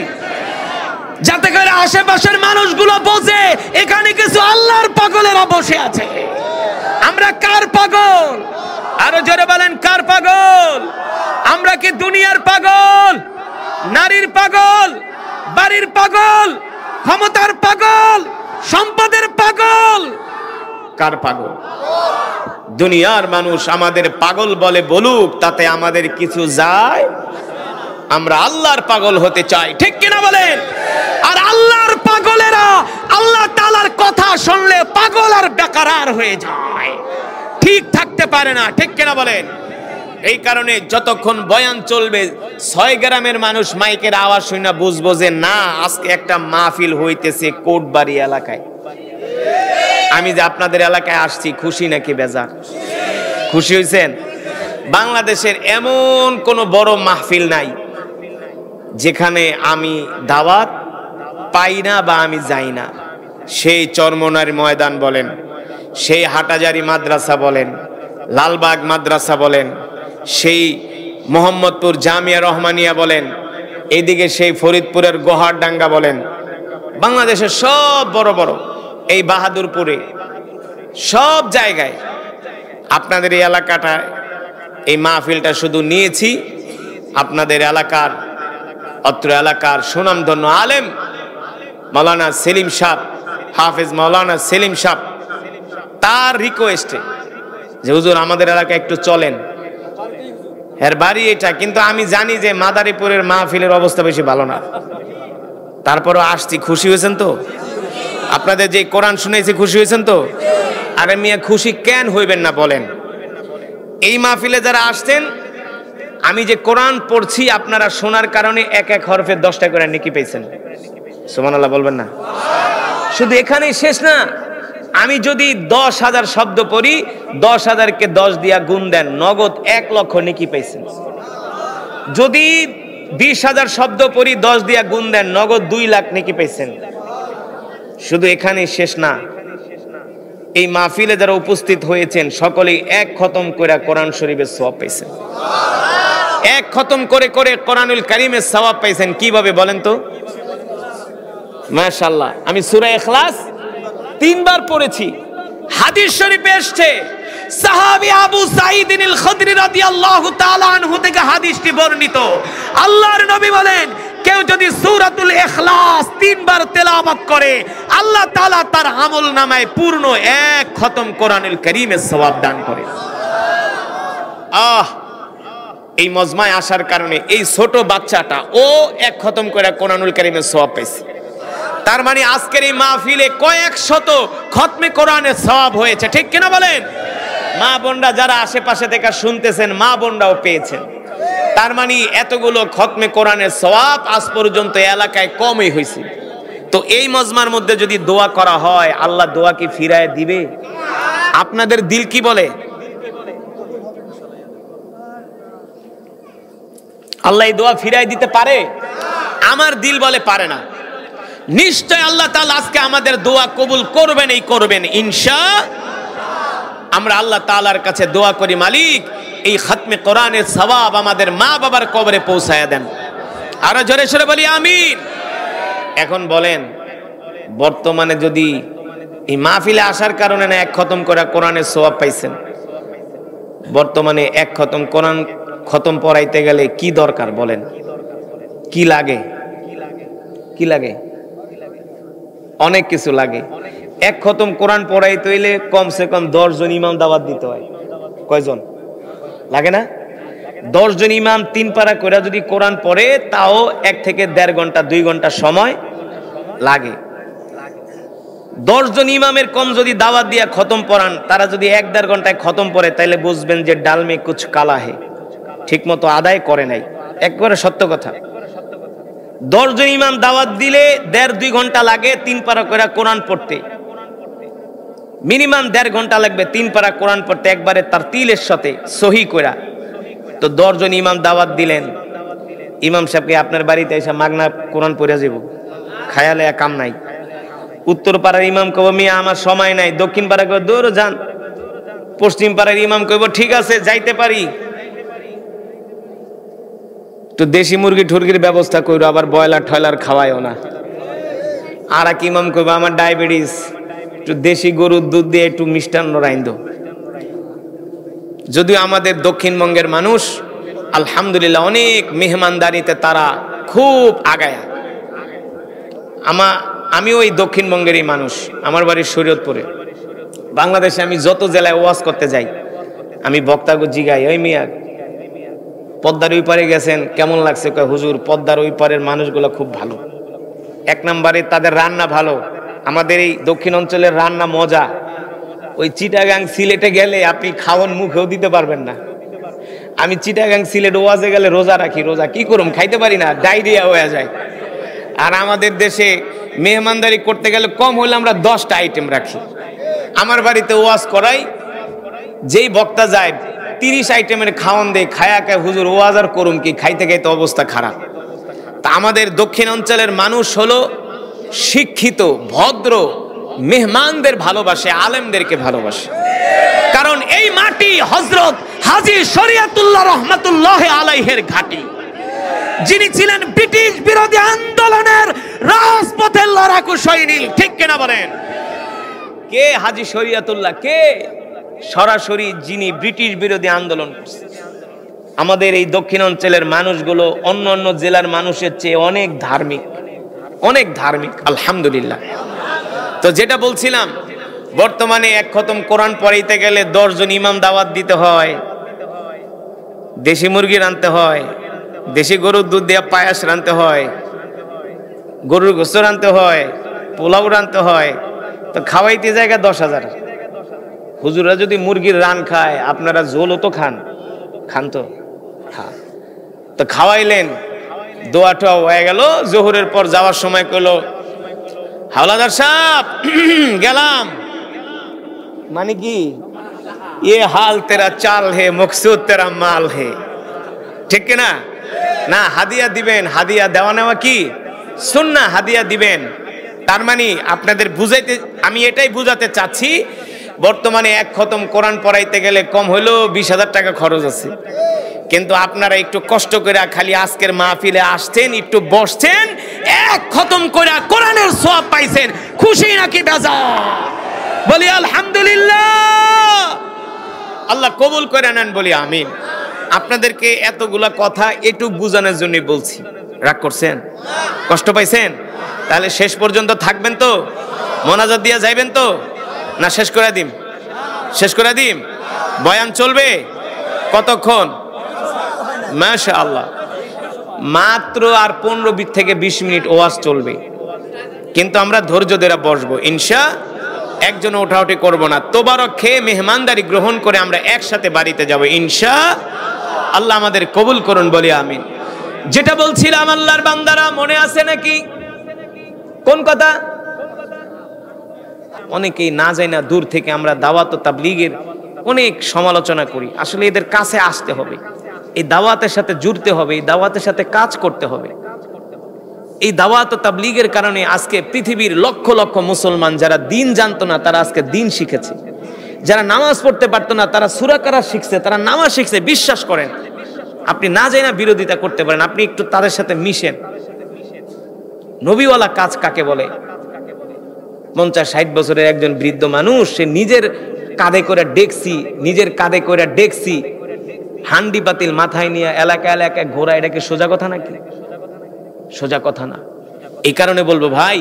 A: যাতে করে আশেপাশের মানুষগুলো বোঝে এখানে কিছু আল্লাহর পাগলেরা বসে আছে। আমরা কার পাগল? আরো জোরে বলেন, কার পাগল? আমরা কি দুনিয়ার পাগল, নারীর পাগল, বাড়ির পাগল, ক্ষমতার পাগল, সম্পদের পাগল? কার পাগল? দুনিয়ার মানুষ আমাদের পাগল বলে বলুক, তাতে আমাদের কিছু যায়। আমরা আল্লাহর পাগল হতে চাই, ঠিক কিনা বলেন? আর আল্লাহর পাগলেরা আল্লাহ তাআলার কথা শুনলে পাগল আর বেকারার হয়ে যায়, ঠিক থাকতে পারে না, ঠিক কিনা বলেন? এই কারণে যতক্ষণ বয়ান চলবে 6 গ্রামের মানুষ মাইকের আওয়াজ শুনে বুঝবো যে না, আজকে একটা মাহফিল হইতেছে কোটবাড়ি এলাকায়। আমি যে আপনাদের এলাকায় আসছি, খুশি নাকি বেজার? খুশি হয়েছেন? বাংলাদেশের এমন কোন বড় মাহফিল নাই যেখানে আমি দাওয়াত পাই না বা আমি যাই না। সেই চরমনার ময়দান বলেন, সেই হাটাজারি মাদ্রাসা বলেন, লালবাগ মাদ্রাসা বলেন, সেই মোহাম্মদপুর জামিয়া রহমানিয়া বলেন, এইদিকে সেই ফরিদপুরের গোহারডাঙ্গা বলেন, বাংলাদেশের সব বড় বড়, এই বাহাদুরপুরে, সব জায়গায় আপনাদের এই এলাকাটা, এই মাহফিলটা শুধু নিয়েছি আপনাদের এলাকার, অত্র এলাকার সুনামধন্য আলেম মাওলানা সেলিম সাহেব, হাফেজ মাওলানা সেলিম সাহেব, তার রিকোয়েস্টে যে হুজুর আমাদের এলাকায় একটু চলেন। এর বাড়ি এটা, কিন্তু আমি জানি যে মাদারীপুরের মাহফিলের অবস্থা বেশি ভালো না, তারপরও আসছি। খুশি হয়েছেন তো? আপনাদের যে কোরআন শুনেছি খুশি হয়েছেন তো? আরে মিয়া, খুশি কেন হইবেন না বলেন? এই মাহফিলে যারা আসছেন, আমি যে কোরআন পড়ছি আপনারা শোনার কারণে এক এক হরফে 10টা করে নেকি পেয়েছেন। সুবহানাল্লাহ বলবেন না? শুধু এখানেই শেষ না, আমি যদি 10,000 শব্দ পড়ি, 10,000কে 10 দিয়া গুণ দেন, নগদ 1 লক্ষ নেকি পেয়েছেন। যদি 20,000 শব্দ পড়ি, 10 দিয়া গুণ দেন, নগদ 2 লাখ নেকি পেয়েছেন। শুধু এখানেই শেষ না, এই মাহফিলে যারা উপস্থিত হয়েছেন সকলেই 1 খতম করে কোরআন শরীফের সওয়াব পেয়েছেন। 1 খতম করে করে কোরআনুল কারীমের সওয়াব পেয়েছেন। কিভাবে বলেন তো? মাশাআল্লাহ, আমি সূরা ইখলাস 3 বার পড়েছি। হাদিস শরীফে এসেছে, সাহাবী আবু সাঈদ আল খুদরি রাদিয়াল্লাহু তাআলা আনহু থেকে হাদিসটি বর্ণিত। আল্লাহর নবী বলেন, কেউ যদি সূরাতুল ইখলাস 3 বার তেলাওয়াত করে, আল্লাহ তাআলা তার আমলনামায় পূর্ণ 1 খতম কোরআনুল কারীমের সওয়াব দান করে। এই মজমায় আসার কারণে এই ছোট বাচ্চাটা ও 1 খতম করে কোরআনুল কারীমের সওয়াব পাইছে। তার মানে আজকের এই মাহফিলে কয়েক শত খতমে কোরআনের সওয়াব হয়েছে, ঠিক কিনা বলেন? মা বোনরা যারা আশেপাশে থেকে শুনতেছেন, মা বোনরাও পেয়েছেন। তার মানে এতগুলো খতমে কোরআনের সওয়াব আজ পর্যন্ত এলাকায় কমই হয়েছে। তো এই মজমার মধ্যে যদি দোয়া করা হয়, আল্লাহ দোয়া কি ফিরায় দিবে? আপনাদের দিল কি বলে? আল্লাহ এই দোয়া ফিরায় দিতে পারে? আমার দিল বলে পারে না। নিশ্চয় আল্লাহ তাআলা আজকে আমাদের দোয়া কবুল করবেন, এই করবেন ইনশাআল্লাহ। আমরা আল্লাহ তাআলার কাছে দোয়া করি, মালিক এই খতমে কোরআনের সওয়াব আমাদের মা বাবার কবরে পৌঁছায়া দেন। আরো জোরে সরে বলি আমিন। এখন বলেন, বর্তমানে যদি এই মাহফিলে আসার কারণে না এক খতম করে কোরআনের সওয়াব পাইছেন, বর্তমানে এক খতম কোরআন খতম পড়াইতে গেলে কি দরকার বলেন? কি লাগে? কি লাগে? অনেক কিছু লাগে। এক খতম কোরআন পড়াইতে হইলে কমসে কম 10 জন ইমাম দাওয়াত দিতে হয়। কয়জন লাগে না? 10 জন ইমাম 3 পারা করে যদি কোরআন পড়ে, তাও 1 থেকে 1.5 ঘন্টা 2 ঘন্টা সময় লাগে। 10 জন ইমামের কম যদি দাওয়াত দিয়া খতম পড়ান, তারা যদি 1-1.5 ঘন্টায় খতম পড়ে, তাইলে বুঝবেন যে ডাল মে কুছ কালা হে, ঠিক মতো আদায় করে নাই। একবারে সত্য কথা। 10 জন ইমাম দাওয়াত দিলে 1.5-2 ঘন্টা লাগে 3 পারা করে কোরআন পড়তে। মিনিমাম 1.5 ঘন্টা লাগবে 3 পারা কোরআন পড়তে, একবারে তার তিলের সাথে সহি করা। তো 10 জন ইমাম দাওয়াত দিলেন, ইমাম সাহেবকে আপনার বাড়িতে এসে মাগনা কোরআন পড়ে যাব, খায়ালে কাম নাই। উত্তর পাড়ার ইমাম কইব মিয়া আমার সময় নাই, দক্ষিণ পাড়া কইব দৌড় যান, পশ্চিম পাড়ার ইমাম কইব ঠিক আছে যাইতে পারি, তো দেশি মুরগি ঠুরগির ব্যবস্থা কইরো, আবার ব্রয়লার ঠয়লার খাওয়ায়ও না। আর এক ইমাম কইব আমার ডায়াবেটিস, একটু দেশি গরুর দুধ দিয়ে একটু মিষ্টান্ন রাইন দো। যদিও আমাদের দক্ষিণবঙ্গের মানুষ আলহামদুলিল্লাহ অনেক মেহমানদারিতে তারা খুব আগায়া। আমি ওই দক্ষিণবঙ্গেরই মানুষ, আমার বাড়ি শরীয়তপুরে। বাংলাদেশে আমি যত জেলায় ওয়াজ করতে যাই, আমি বক্তাকে জিগাই, ওই মিয়া পদ্মার ওই পারে গেছেন কেমন লাগছে? কয় হুজুর পদ্মার ওই পারের মানুষগুলো খুব ভালো। 1 নম্বরে তাদের রান্না ভালো, আমাদের এই দক্ষিণ অঞ্চলের রান্না মজা। ওই চিটাগাং সিলেটে গেলে আপনি খাওয়ান মুখেও দিতে পারবেন না। আমি চিটাগাং সিলেট ওয়াজে গেলে রোজা রাখি, রোজা কি করুম, খাইতে পারি না, ডায়রিয়া হয়ে যায়। আর আমাদের দেশে মেহমানদারি করতে গেলে কম হলে আমরা 10টা আইটেম রাখি। আমার বাড়িতে ওয়াজ করাই, যেই বক্তা যায় 30 আইটেমের খাওয়ান দেয়, খায়া খায় হুজুর ওয়াজ আর করুম কি, খাইতে খাইতে অবস্থা খারাপ। তা আমাদের দক্ষিণ অঞ্চলের মানুষ হলো শিক্ষিত, ভদ্র, মেহমানদের ভালোবাসে, আলেমদেরকে ভালোবাসে। কারণ এই মাটি হযরত হাজী শরীয়তুল্লাহ রহমাতুল্লাহ আলাইহির ঘাঁটি, যিনি ছিলেন ব্রিটিশ বিরোধী আন্দোলনের রাজপথের লড়াকু সৈনিক, ঠিক কিনা বলেন? কে হাজী শরীয়তুল্লাহ? কে? সরাসরি যিনি ব্রিটিশ বিরোধী আন্দোলন করছে। আমাদের এই দক্ষিণ অঞ্চলের মানুষগুলো অন্য অন্য জেলার মানুষের চেয়ে অনেক ধার্মিক, অনেক ধার্মিক আলহামদুলিল্লাহ। তো যেটা বলছিলাম, বর্তমানে এক খতম কোরআন পড়াইতে গেলে 10 জন ইমাম দাওয়াত দিতে হয়, দেশি মুরগি রানতে হয়, দেশি গরুর দুধ দিয়ে পায়াস রানতে হয়, গরুর গোশত রানতে হয়, পোলাও রানতে হয়। তো খাওয়াইতে জায়গা 10,000। হুজুরা যদি মুরগির রান খায়, আপনারা ঝোলও তো খান, খান তো হ্যাঁ। তো খাওয়াইলেন, দোয়া টোয়া হয়ে গেল। জোহরের পর যাওয়ার সময় কইলো হাওলাদার সাহেব গেলাম, মানে কি ये हाल तेरा चाल है मकसूद तेरा माल है, ঠিক কিনা? না, হাদিয়া দিবেন, হাদিয়া দেওয়া নেওয়া কি সুন্নাহ, হাদিয়া দিবেন। তার মানে আপনাদের বুঝাইতে, আমি এটাই বুঝাতে চাচ্ছি, বর্তমানে এক খতম কোরআন পড়াইতে গেলে কম হইলেও 20,000 টাকা খরচ আছে। কিন্তু আপনারা একটু কষ্ট করে খালি আজকের মাহফিলে আসছেন, একটু বসছেন, এক খতম করে কোরআনের সওয়াব পাইছেন, খুশি নাকি বেজার? বলি আলহামদুলিল্লাহ। আল্লাহ কবুল করে নেন, বলি আমিন। আপনাদেরকে এতগুলা কথা এটুক বুঝানোর জন্য বলছি। রাগ করছেন? কষ্ট পাইছেন? তাহলে শেষ পর্যন্ত থাকবেন তো? মোনাজাত দিয়া যাইবেন তো? না শেষ করে দিম? শেষ করে দিম? বয়ান চলবে কতক্ষণ? মাশাআল্লাহ, মাত্র আর 15 থেকে 20 মিনিট ওয়াজ চলবে। কিন্তু আমরা ধৈর্য ধরে বসবো ইনশাআল্লাহ, একজন ওঠাউঠি করব না, তোবারক খেয়ে মেহমানদারি গ্রহণ করে আমরা একসাথে বাড়িতে যাব ইনশাআল্লাহ। আল্লাহ আমাদের কবুল করুন, বলি আমিন। যেটা বলছিলাম আল্লাহর বান্দারা, মনে আছে নাকি? কোন কথা? অনেকেই না যায় না, দূর থেকে আমরা দাওয়াত ও তাবলীগের অনেক সমালোচনা করি। আসলে এদের কাছে আসতে হবে, এই দাওয়াতের সাথে জুড়তে হবে, এই দাওয়াতের সাথে কাজ করতে হবে। এই দাওয়াত ও তাবলীগের কারণে আজকে পৃথিবীর লক্ষ লক্ষ মুসলমান যারা দিন জানতো না তারা আজকে দিন শিখেছে, যারা নামাজ পড়তে পারতো না তারা সূরা কারা শিখছে, তারা নামাজ শিখছে। বিশ্বাস করেন, আপনি না যায় না বিরোধিতা করতে পারেন, আপনি একটু তাদের সাথে মিশেন। নবীওয়ালা কাজ কাকে বলে? 50-60 বছরের একজন বৃদ্ধ মানুষ, সে নিজের কাঁধে করে ডেকছি হান্ডি পাতিল মাথায় নিয়ে এলাকা এলাকায় ঘোরা, এটা কি সোজা কথা নাকি? সোজা কথা না। এই কারণে বলবো ভাই,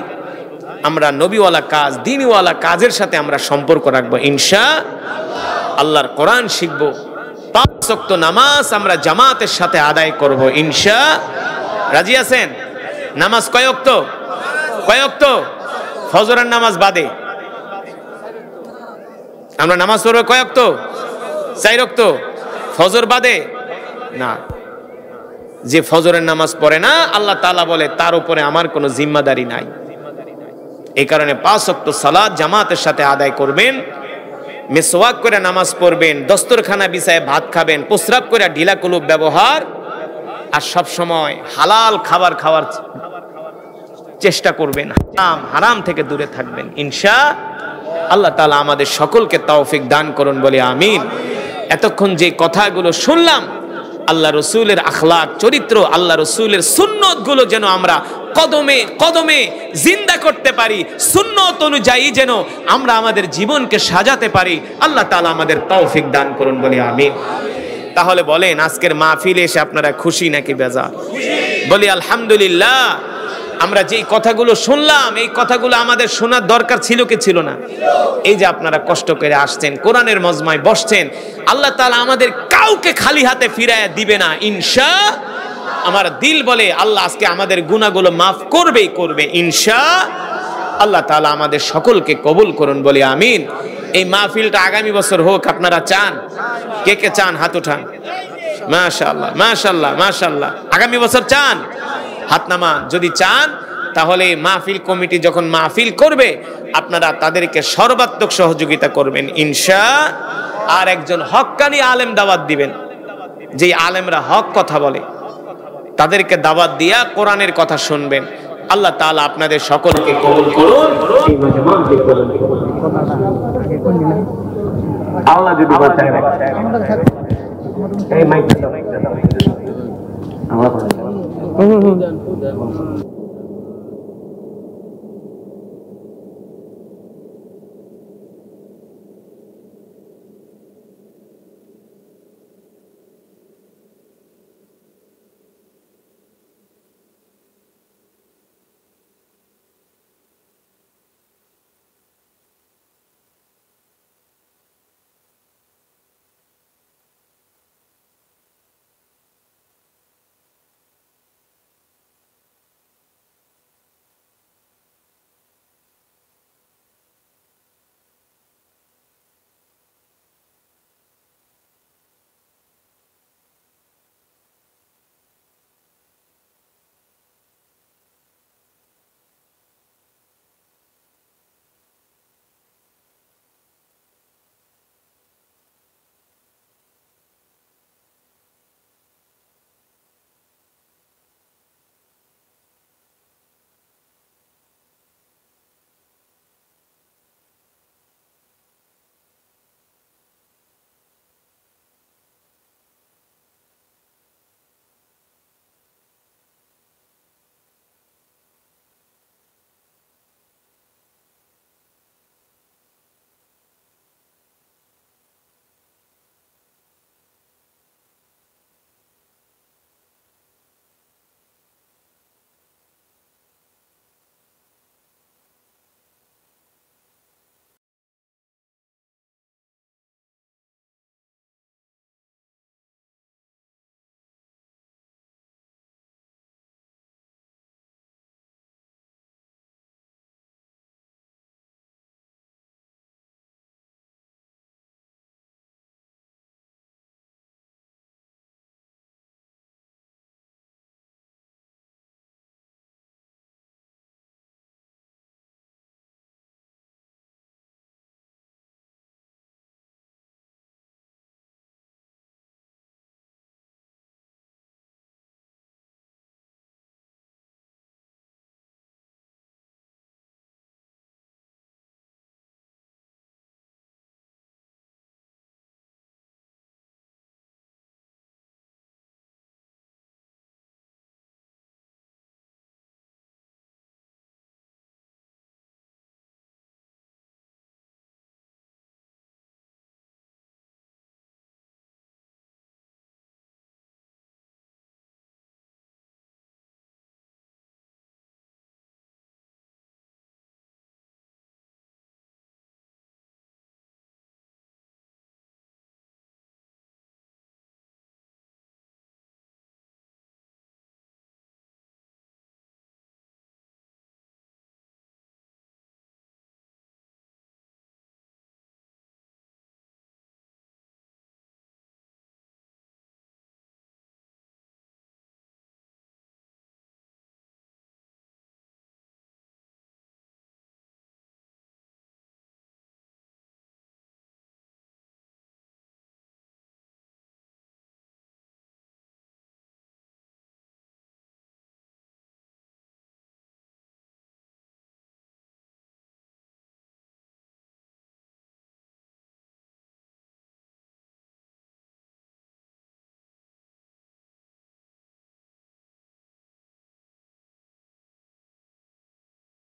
A: আমরা নবীওয়ালা কাজ, দ্বীনওয়ালা কাজের সাথে আমরা সম্পর্ক রাখবো ইনশাআল্লাহ। আল্লাহর কোরআন শিখবো, 5 ওয়াক্ত নামাজ আমরা জামাতের সাথে আদায় করব ইনশাআল্লাহ। রাজি আছেন? নামাজ কয় ওয়াক্ত? ফজরের নামাজ বাদে আমরা নামাজ পড়ব কয় ওয়াক্ত? 4 ওয়াক্ত। ফজর বাদে না। যে ফজরের নামাজ পড়ে না, আল্লাহ তাআলা বলে তার উপরে আমার কোনো জিম্মাদারি নাই। এই কারণে 5 ওয়াক্ত সালাত জামাতের সাথে আদায় করবেন, মিসওয়াক করে নামাজ পড়বেন, দস্তরখানা বিছায় ভাত খাবেন, প্রস্রাব করে ঢিলা কলুব ব্যবহার, আর সব সময় হালাল খাবার খাওয়ার চেষ্টা করবেন, হারাম থেকে দূরে থাকবেন ইনশাআল্লাহ। আল্লাহ তাআলা আমাদের সকলকে তৌফিক দান করুন, বলি আমিন। এতক্ষণ যে কথাগুলো শুনলাম, আল্লাহ রসুলের আখলাক, চরিত্র, আল্লাহ রসুলের সুন্নত গুলো যেন আমরা কদমে কদমে জিন্দা করতে পারি, সুন্নত অনুযায়ী যেন আমরা আমাদের জীবনকে সাজাতে পারি। আল্লাহ তাআলা আমাদের তৌফিক দান করুন, বলি আমিন। তাহলে বলেন, আজকের মাহফিলে এসে আপনারা খুশি নাকি বেজার? বলি আলহামদুলিল্লাহ। আমরা যে কথাগুলো শুনলাম, এই কথাগুলো আমাদের শোনার দরকার ছিল কি ছিল না? এই যে আপনারা কষ্ট করে আসছেন, কোরআনের মজমায় বসছেন, আল্লাহ তাআলা আমাদের কাউকে খালি হাতে ফিরায়া দিবে না ইনশাআল্লাহ। আমার দিল বলে আল্লাহ আজকে আমাদের গুনাহগুলো মাফ করবে ইনশাআল্লাহ। আল্লাহ তাআলা আমাদের সকলকে কবুল করুন, বলি আমিন। এই মাহফিলটা আগামী বছর হোক, আপনারা চান? কে কে চান? হাত উঠান। মাশাআল্লাহ মাশাআল্লাহ মাশাআল্লাহ। আগামী বছর চান? হাত নামান। যদি চান তাহলে মাহফিল কমিটি যখন মাহফিল করবে, আপনারা তাদেরকে সর্বাত্মক সহযোগিতা করবেন ইনশাআল্লাহ। আর একজন হক্কানি আলেম দাওয়াত দিবেন, যে আলেমরা হক কথা বলে, তাদেরকে দাওয়াত দিয়া কোরআনের কথা শুনবেন। আল্লাহ তাআলা আপনাদের সকলকে কবুল করুন। আল্লাহ যদি বাঁচায় এই মাইকটা